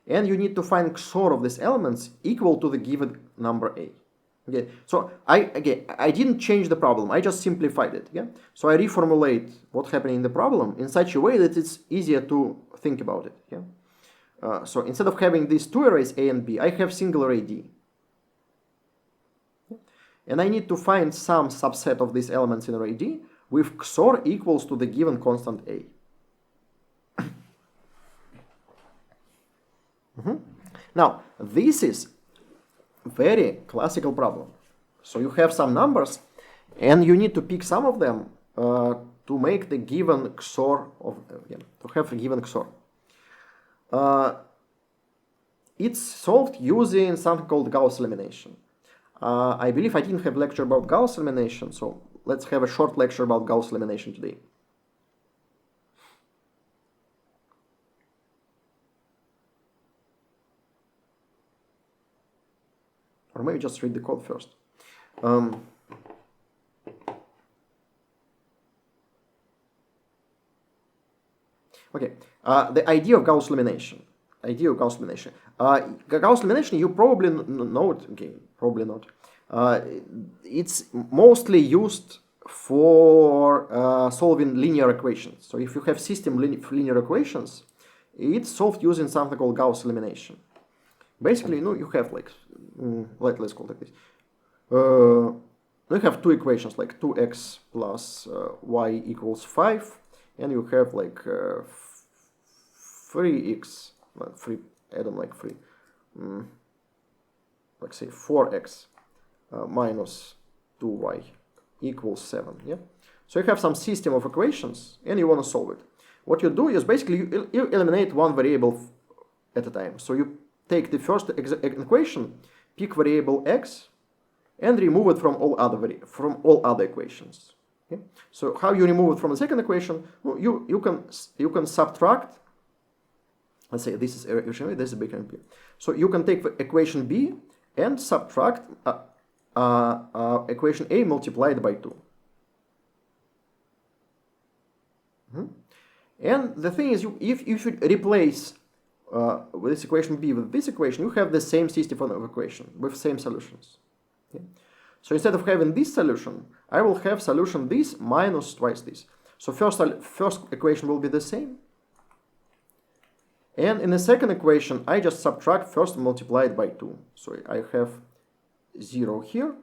Speaker 1: and you need to find XOR of these elements equal to the given number A. Okay, so I didn't change the problem, I just simplified it. Yeah, so I reformulate what's happening in the problem in such a way that it's easier to think about it. Yeah. So instead of having these two arrays A and B, I have single array D. And I need to find some subset of these elements in array D with XOR equals to the given constant A. Now, this is a very classical problem. So you have some numbers and you need to pick some of them to make the given XOR to have a given XOR. It's solved using something called Gauss elimination. I believe I didn't have a lecture about Gauss elimination, so let's have a short lecture about Gauss elimination today. Or maybe just read the code first. Okay, the idea of Gauss elimination. Gauss elimination, you probably know it. Okay, probably not. It's mostly used for solving linear equations. So if you have system linear equations, it's solved using something called Gauss elimination. Basically, you have like, let's call it like this. You have two equations like 2x plus y equals 5, and you have like 3x, let's say 4x minus 2y equals 7. Yeah. So you have some system of equations and you want to solve it. What you do is basically you eliminate one variable at a time. So you take the first equation, pick variable x, and remove it from all other equations. Okay? So how you remove it from the second equation? Well, you can subtract. Let's say this is equation A, this is equation B. So you can take equation B and subtract equation A multiplied by 2. And the thing is, if you replace with this equation B with this equation, you have the same system of equation with same solutions. Okay? So instead of having this solution, I will have solution this minus twice this. So first equation will be the same. And in the second equation, I just subtract first multiplied by 2. So I have 0 here.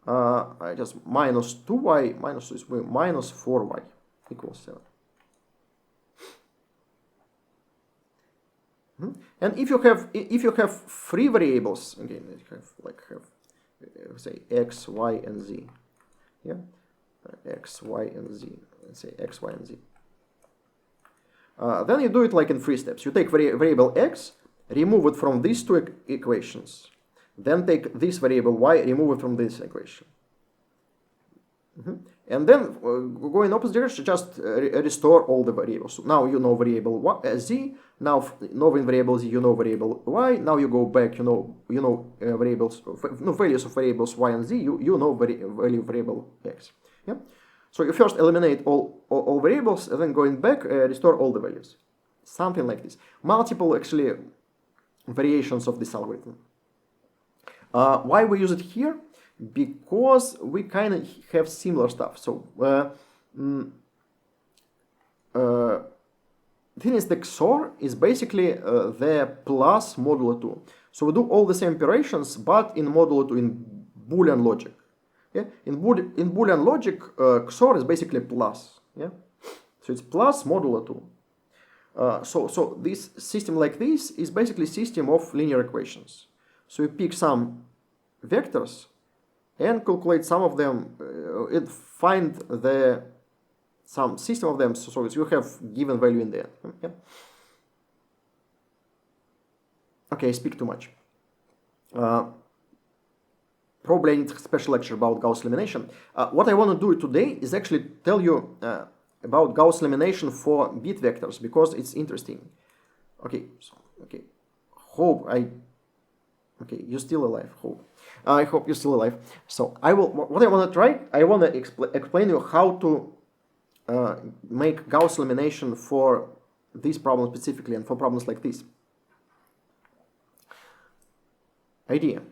Speaker 1: I just minus 2y minus 4y equals 7. And if you have three variables, again, you have say x, y, and z. Yeah, x, y, and z. Let's say x, y, and z. Then you do it like in 3 steps. You take variable x remove it from these two equations, then take this variable y, remove it from this equation. And then go in opposite direction, just restore all the variables. So now you know variable z, now knowing variable z, you know variable y. Now you go back, you know variables, values of variables y and z, you know value variable x. Yeah. So you first eliminate all variables, and then going back, restore all the values. Something like this. Multiple actually variations of this algorithm. Why we use it here? Because we kind of have similar stuff. So the thing is, the XOR is basically the plus modulo 2. So we do all the same operations, but in modulo 2, in Boolean logic. Yeah? In Boolean logic, XOR is basically plus. Yeah? So it's plus modulo 2. So this system like this is basically a system of linear equations. So you pick some vectors and calculate some of them, and find some system of them, so you have given value in there. Yeah. Okay, I speak too much. Probably I need a special lecture about Gauss elimination. What I want to do today is actually tell you about Gauss elimination for bit vectors, because it's interesting. Okay, okay, you're still alive, hope. I hope you're still alive. So what I want to try, I want to explain you how to make Gauss elimination for this problem specifically, and for problems like this. Idea.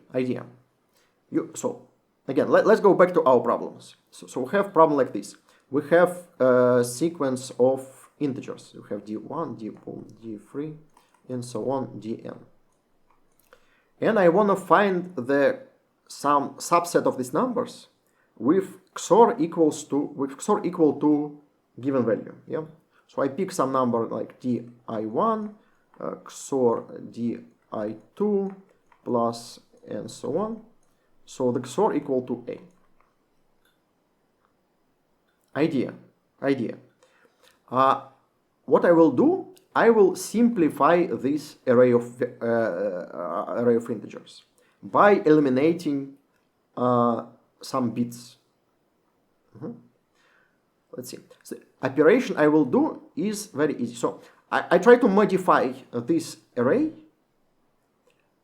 Speaker 1: So again, let's go back to our problems. So we have a problem like this. We have a sequence of integers. We have d1, d2, d3, and so on, dn. And I want to find some subset of these numbers with XOR equal to given value. Yeah. So I pick some number like di1, XOR di2 plus and so on. So the XOR equal to a. Idea. What I will do, I will simplify this array of integers by eliminating some bits. Let's see. So the operation I will do is very easy. So I try to modify this array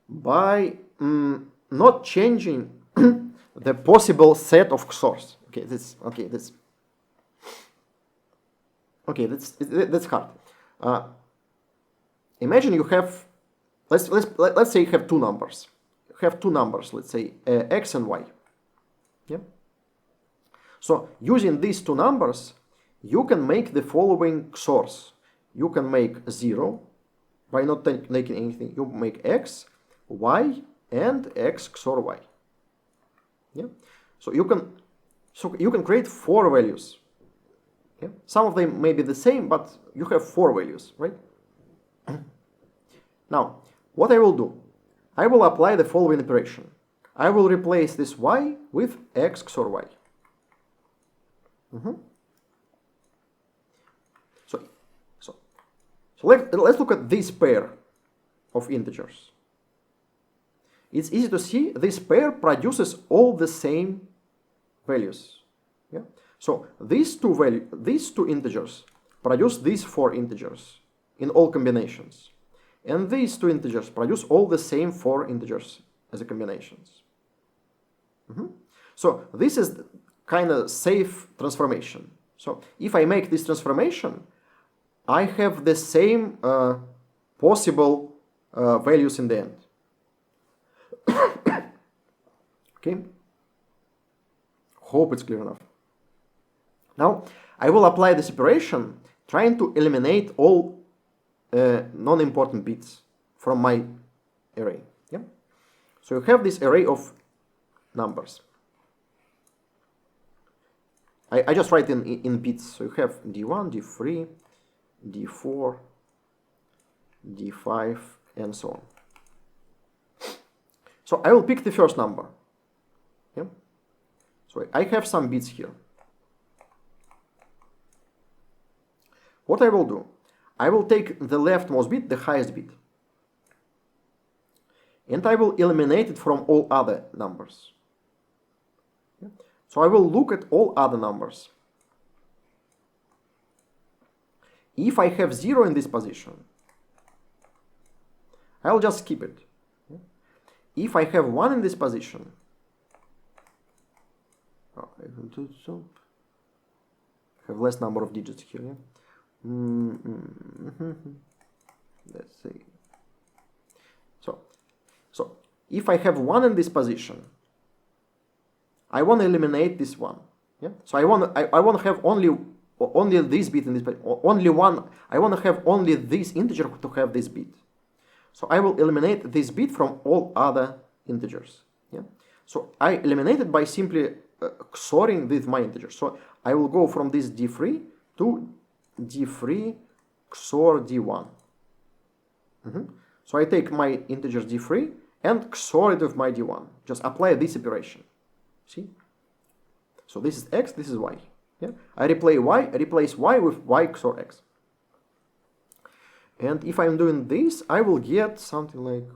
Speaker 1: by not changing the possible set of XORs. That's hard. Imagine you have, let's say you have two numbers. You have two numbers, let's say x and y. Yeah. So using these two numbers, you can make the following XORs. You can make 0 by not taking anything. You make x, y, and x XOR y. Yeah. So you can create 4 values. Yeah. Some of them may be the same, but you have 4 values, right? Now, what I will do, I will apply the following operation. I will replace this y with x XOR y. So let's look at this pair of integers. It's easy to see this pair produces all the same values. Yeah? So these two integers produce these 4 integers in all combinations. And these two integers produce all the same 4 integers as a combinations. So this is kind of safe transformation. So if I make this transformation, I have the same possible values in the end. Okay? Hope it's clear enough. Now, I will apply this operation trying to eliminate all non-important bits from my array. Yeah? So you have this array of numbers. I just write in bits. So you have d1, d3, d4, d5, and so on. So I will pick the first number. Yeah? So I have some bits here. What I will do, I will take the leftmost bit, the highest bit. and I will eliminate it from all other numbers. So I will look at all other numbers. If I have 0 in this position, I'll just skip it. If I have 1 in this position, I have less number of digits here. Yeah? Let's see. So if I have 1 in this position, I want to eliminate this 1. Yeah. So I want to have only this bit in this, only one. I want to have only this integer to have this bit. So I will eliminate this bit from all other integers. Yeah. So I eliminate it by simply XORing with my integers. So I will go from this d3 to d3 XOR d1. So I take my integer d3 and XOR it with my d1. Just apply this operation. See? So this is x, this is y. Yeah? I replace y with y XOR x. And if I'm doing this, I will get something like...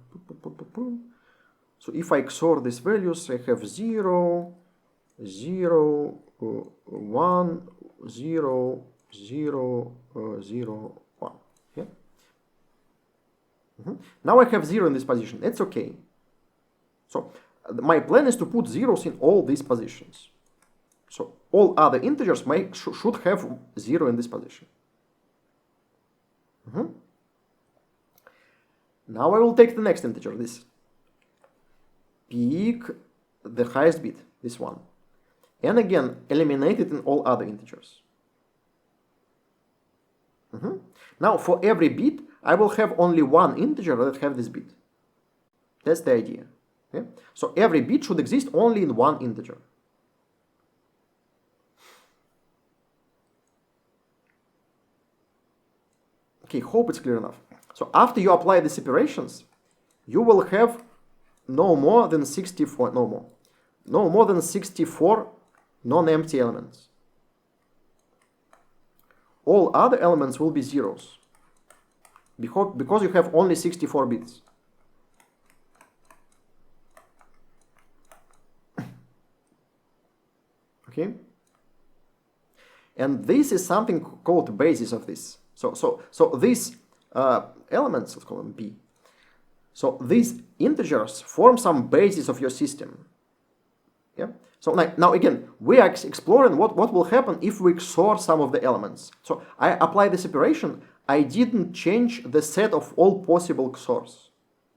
Speaker 1: So if I XOR these values, I have 0, 0, 1, 0, 0, 0, 1. Yeah? Now I have 0 in this position. It's okay. So my plan is to put zeros in all these positions. So all other integers should have 0 in this position. Now I will take the next integer, this. Pick the highest bit, this one. And again, eliminate it in all other integers. Now for every bit, I will have only one integer that have this bit. That's the idea. Okay? So every bit should exist only in one integer. Okay, hope it's clear enough. So after you apply these operations, you will have no more than 64 non-empty elements. All other elements will be zeros because you have only 64 bits. Okay? And this is something called the basis of this. So these elements, let's call them B. So these integers form some basis of your system. Yeah. So now again, we are exploring what will happen if we XOR some of the elements. So I apply this operation. I didn't change the set of all possible XORs.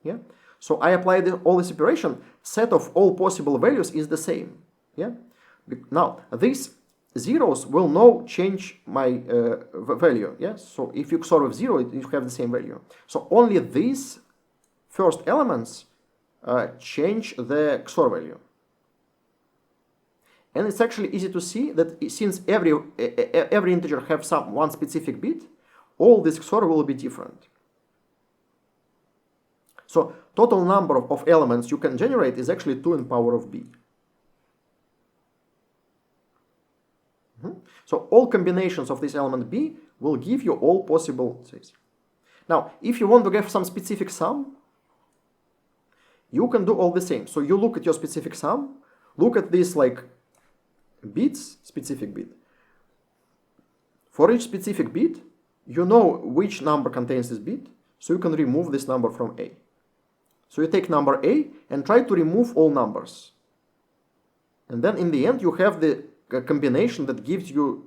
Speaker 1: Yeah. So I apply all this operation. Set of all possible values is the same. Yeah. Now these zeros will not change my value. Yeah. So if you XOR with 0, you have the same value. So only these first elements change the XOR value. And it's actually easy to see that since every integer has one specific bit, all this XOR will be different. So total number of elements you can generate is actually 2 in power of b. So all combinations of this element b will give you all possible things. Now, if you want to get some specific sum, you can do all the same. So you look at your specific sum, look at this like bits, specific bit. For each specific bit, you know which number contains this bit, so you can remove this number from A. So you take number A and try to remove all numbers. And then in the end, you have the combination that gives you...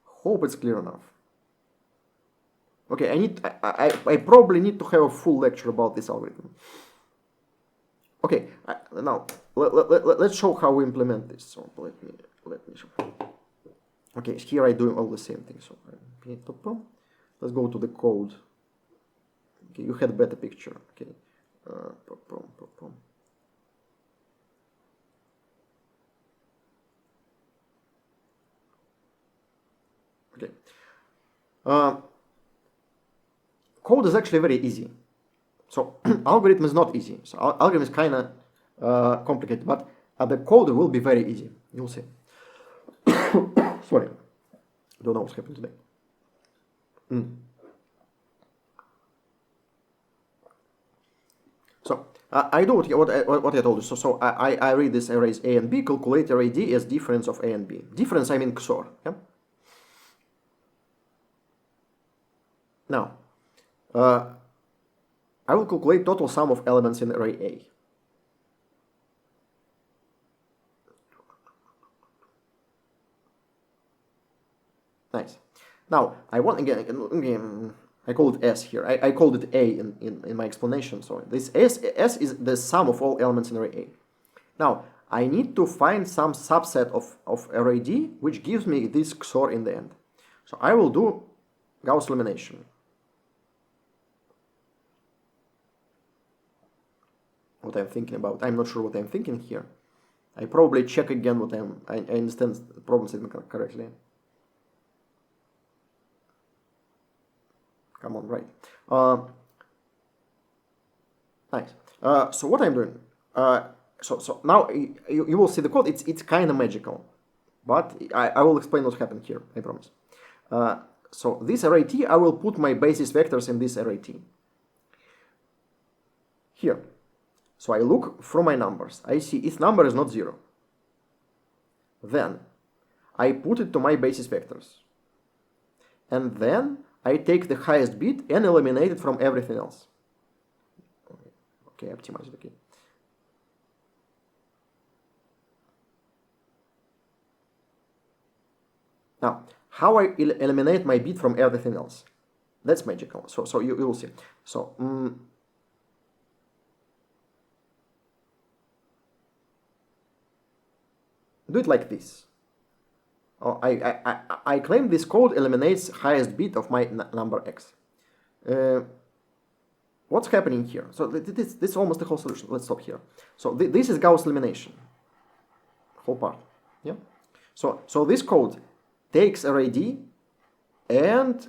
Speaker 1: Hope it's clear enough. Okay, I probably need to have a full lecture about this algorithm. Okay, now let's show how we implement this. So let me show. Okay, here I'm doing all the same thing. So let's go to the code. Okay, you had a better picture. Okay, okay. Code is actually very easy. So algorithm is not easy. So algorithm is kind of complicated, but the code will be very easy. You'll see. Sorry, don't know what's happened today. So I do what I told you. So I read this arrays A and B, calculate array D as difference of A and B. Difference, I mean XOR. Yeah. Now, I will calculate total sum of elements in array A. Nice. Now, I want again I call it S here. I called it A in my explanation. So this S is the sum of all elements in array A. Now, I need to find some subset of array D which gives me this XOR in the end. So I will do Gauss elimination. What I'm thinking about. I'm not sure what I'm thinking here. I probably check again what I understand the problem statement correctly. Come on, right. Nice. So what I'm doing, so now you will see the code. It's kind of magical, but I will explain what happened here, I promise. So this array T, I will put my basis vectors in this array T. Here. So I look through my numbers. I see its number is not 0. Then I put it to my basis vectors. And then I take the highest bit and eliminate it from everything else. Okay, optimize the key. Now, how I eliminate my bit from everything else? That's magical. So you will see. So do it like this. I claim this code eliminates highest bit of my number x. What's happening here? So this is almost the whole solution. Let's stop here. So this is Gauss elimination. Whole part. Yeah. So this code takes array D and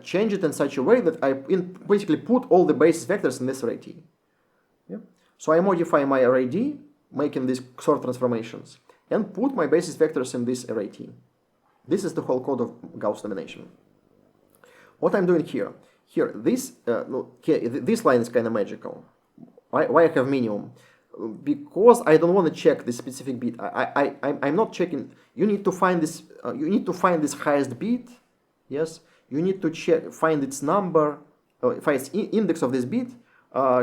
Speaker 1: change it in such a way that I basically put all the basis vectors in this array T. Yeah. So I modify my array D, making these XOR transformations, and put my basis vectors in this array T. This is the whole code of Gauss elimination. What I'm doing here, this line is kind of magical. Why I have minimum? Because I don't want to check this specific bit. I'm not checking. You need to find this. You need to find this highest bit. Yes. You need to find its number, find its index of this bit.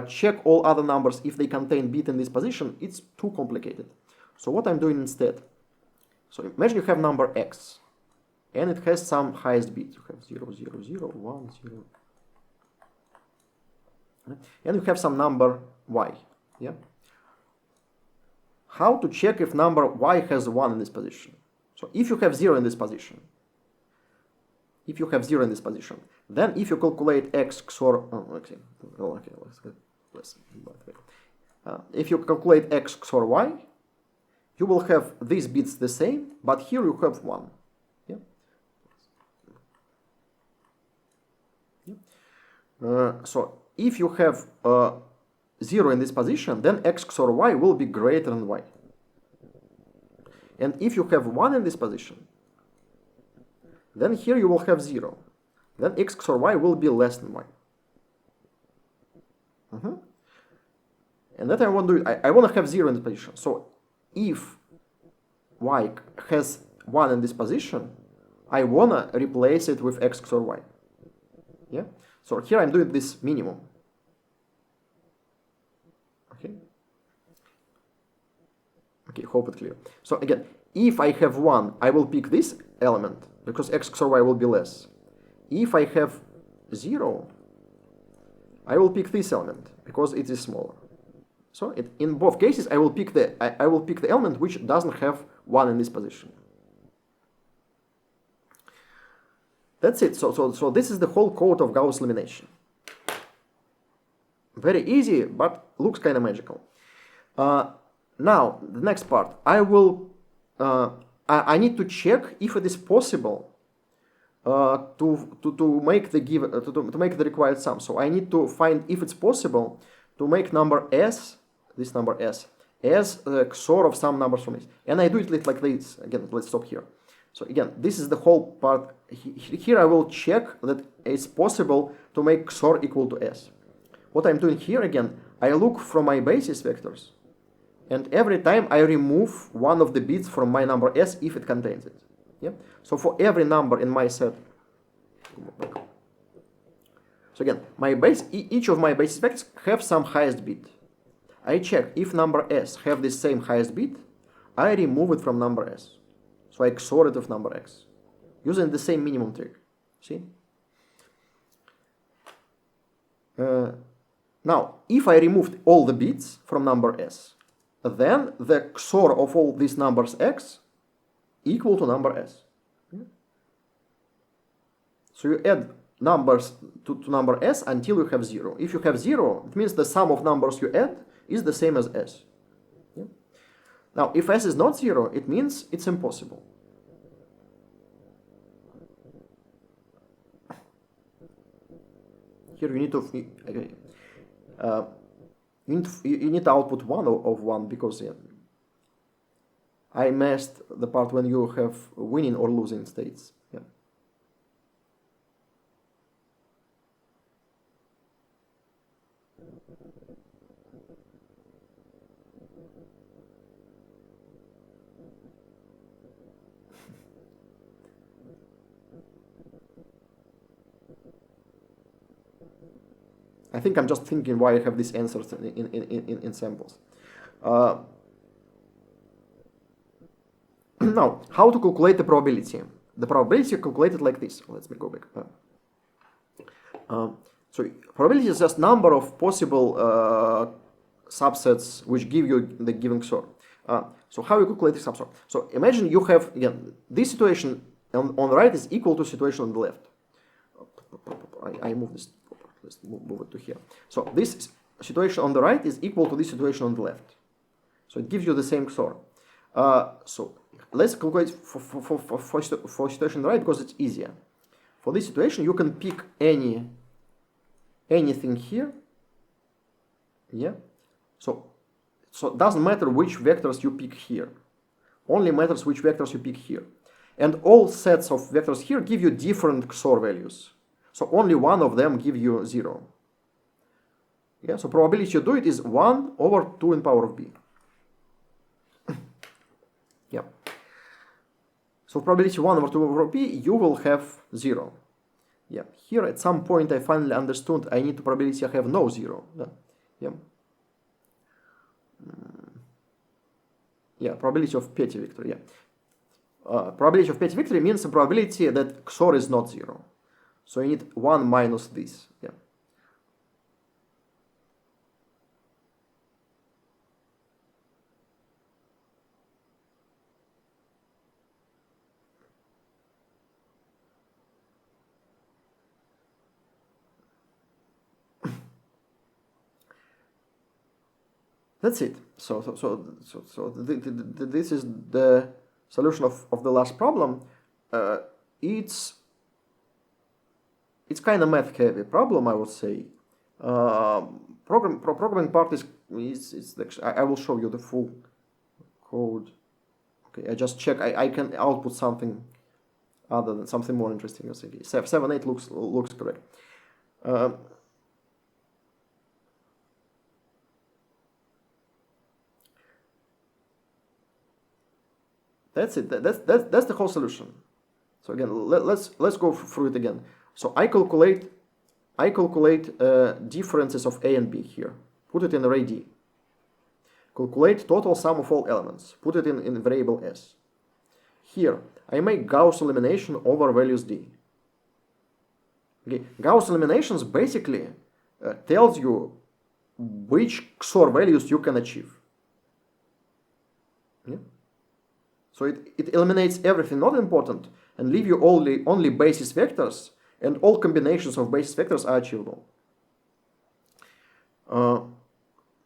Speaker 1: Check all other numbers if they contain bit in this position. It's too complicated. So what I'm doing instead, so imagine you have number x, and it has some highest bit. You have 0, 0, 0, 1, 0. And you have some number y. Yeah. How to check if number y has 1 in this position? So if you have 0 in this position, then if you calculate x XOR, if you calculate x XOR y, you will have these bits the same, but here you have 1. Yeah? So if you have 0 in this position, then x XOR y will be greater than y. And if you have 1 in this position, then here you will have 0. Then x XOR y will be less than y. And that I want to do. I want to have 0 in this position. So if y has 1 in this position, I want to replace it with x XOR y. Yeah? So here I'm doing this minimum. Okay, hope it's clear. So again, if I have 1, I will pick this element, because x XOR y will be less. If I have 0, I will pick this element, because it is smaller. So in both cases, I will pick the element which doesn't have 1 in this position. That's it. So this is the whole code of Gauss elimination. Very easy, but looks kind of magical. Now the next part, I need to check if it is possible to make the required sum. So I need to find if it's possible to make number s, this number s, as XOR of some numbers from s. And I do it like this. Again, let's stop here. So again, this is the whole part. Here I will check that it's possible to make XOR equal to s. What I'm doing here again, I look from my basis vectors, and every time I remove one of the bits from my number S if it contains it. Yeah. So for every number in my set, so again, each of my basis vectors have some highest bit. I check if number S have the same highest bit, I remove it from number S. So I XOR it with number X, using the same minimum trick. See? Now, if I removed all the bits from number S, then the XOR of all these numbers X equal to number S. So you add numbers to number S until you have 0. If you have 0, it means the sum of numbers you add is the same as S. Yeah? Now, if S is not 0, it means it's impossible. Here you need to you need to output 1 of 1 because I missed the part when you have winning or losing states. Yeah. I think I'm just thinking why I have these answers in samples. Now, how to calculate the probability? The probability calculated like this. Let me go back. So probability is just number of possible subsets which give you the given XOR. So how you calculate the subsort? So imagine you have, again, this situation on the right is equal to situation on the left. I move this. Let's move it to here. So this situation on the right is equal to this situation on the left. So it gives you the same XOR. So let's calculate for situation on the right because it's easier. For this situation, you can pick anything here. Yeah. So it doesn't matter which vectors you pick here. Only matters which vectors you pick here. And all sets of vectors here give you different XOR values. So only one of them give you 0. Yeah, so probability to do it is 1 over 2 in power of b. Yeah. So probability 1 over 2 over b, you will have 0. Yeah. Here at some point I finally understood I need to probability I have no 0. Yeah. Yeah, probability of petty victory. Yeah. Probability of petty victory means the probability that XOR is not 0. So you need 1 minus this. Yeah. That's it. So this is the solution of the last problem. It's kind of math heavy problem, I would say. Programming part is I will show you the full code. Okay, I just check. I can output something other than something more interesting. 7.8 looks correct. That's it. That's the whole solution. So again, let's go through it again. So I calculate differences of A and B here. Put it in array D. Calculate total sum of all elements. Put it in variable S. Here I make Gauss elimination over values D. Okay, Gauss eliminations basically tells you which XOR values you can achieve. Yeah? So it eliminates everything not important and leave you only basis vectors, and all combinations of basis vectors are achievable.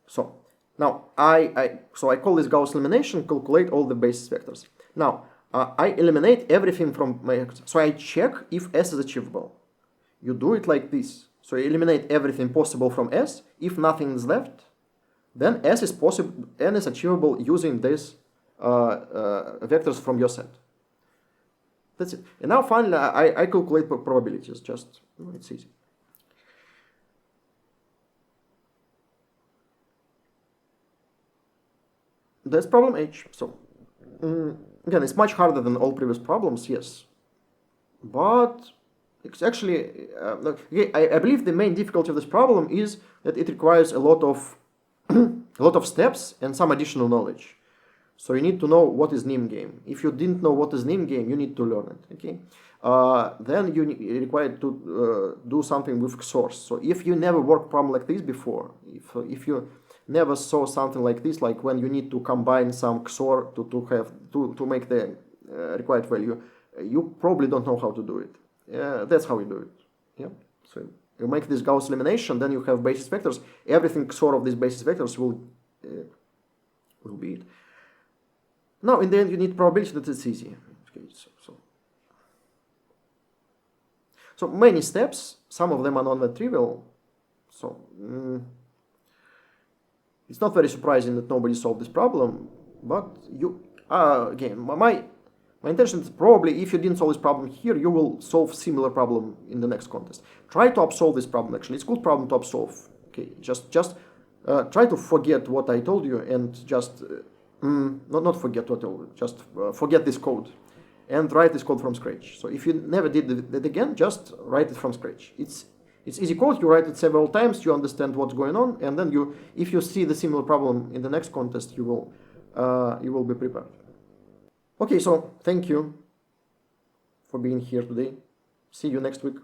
Speaker 1: So now I call this Gauss elimination, calculate all the basis vectors. Now I eliminate everything from my, so I check if S is achievable. You do it like this. So you eliminate everything possible from S. If nothing is left, then S is possible and is achievable using these vectors from your set. That's it. And now finally I calculate probabilities. Just it's easy. that's problem H. So again, it's much harder than all previous problems, yes, but it's actually I believe the main difficulty of this problem is that it requires a lot of a lot of steps and some additional knowledge. So you need to know what is name game. If you didn't know what is name game, you need to learn it. Okay. Then you required to do something with source. So if you never worked problem like this before, if you never saw something like this, like when you need to combine some XOR to make the required value, you probably don't know how to do it. That's how you do it. Yeah. So you make this Gauss elimination, then you have basis vectors. Everything XOR of these basis vectors will be it. Now, in the end, you need probability that it's easy. Okay, so many steps. Some of them are non-trivial. So it's not very surprising that nobody solved this problem. But you again, my intention is probably if you didn't solve this problem here, you will solve similar problem in the next contest. Try to upsolve this problem. Actually, it's a good problem to upsolve. Okay, just try to forget what I told you and just not forget what I told you. Just forget this code and write this code from scratch. So if you never did that again, just write it from scratch. It's easy code. You write it several times. You understand what's going on, and then if you see the similar problem in the next contest, you will be prepared. Okay, so thank you for being here today. See you next week.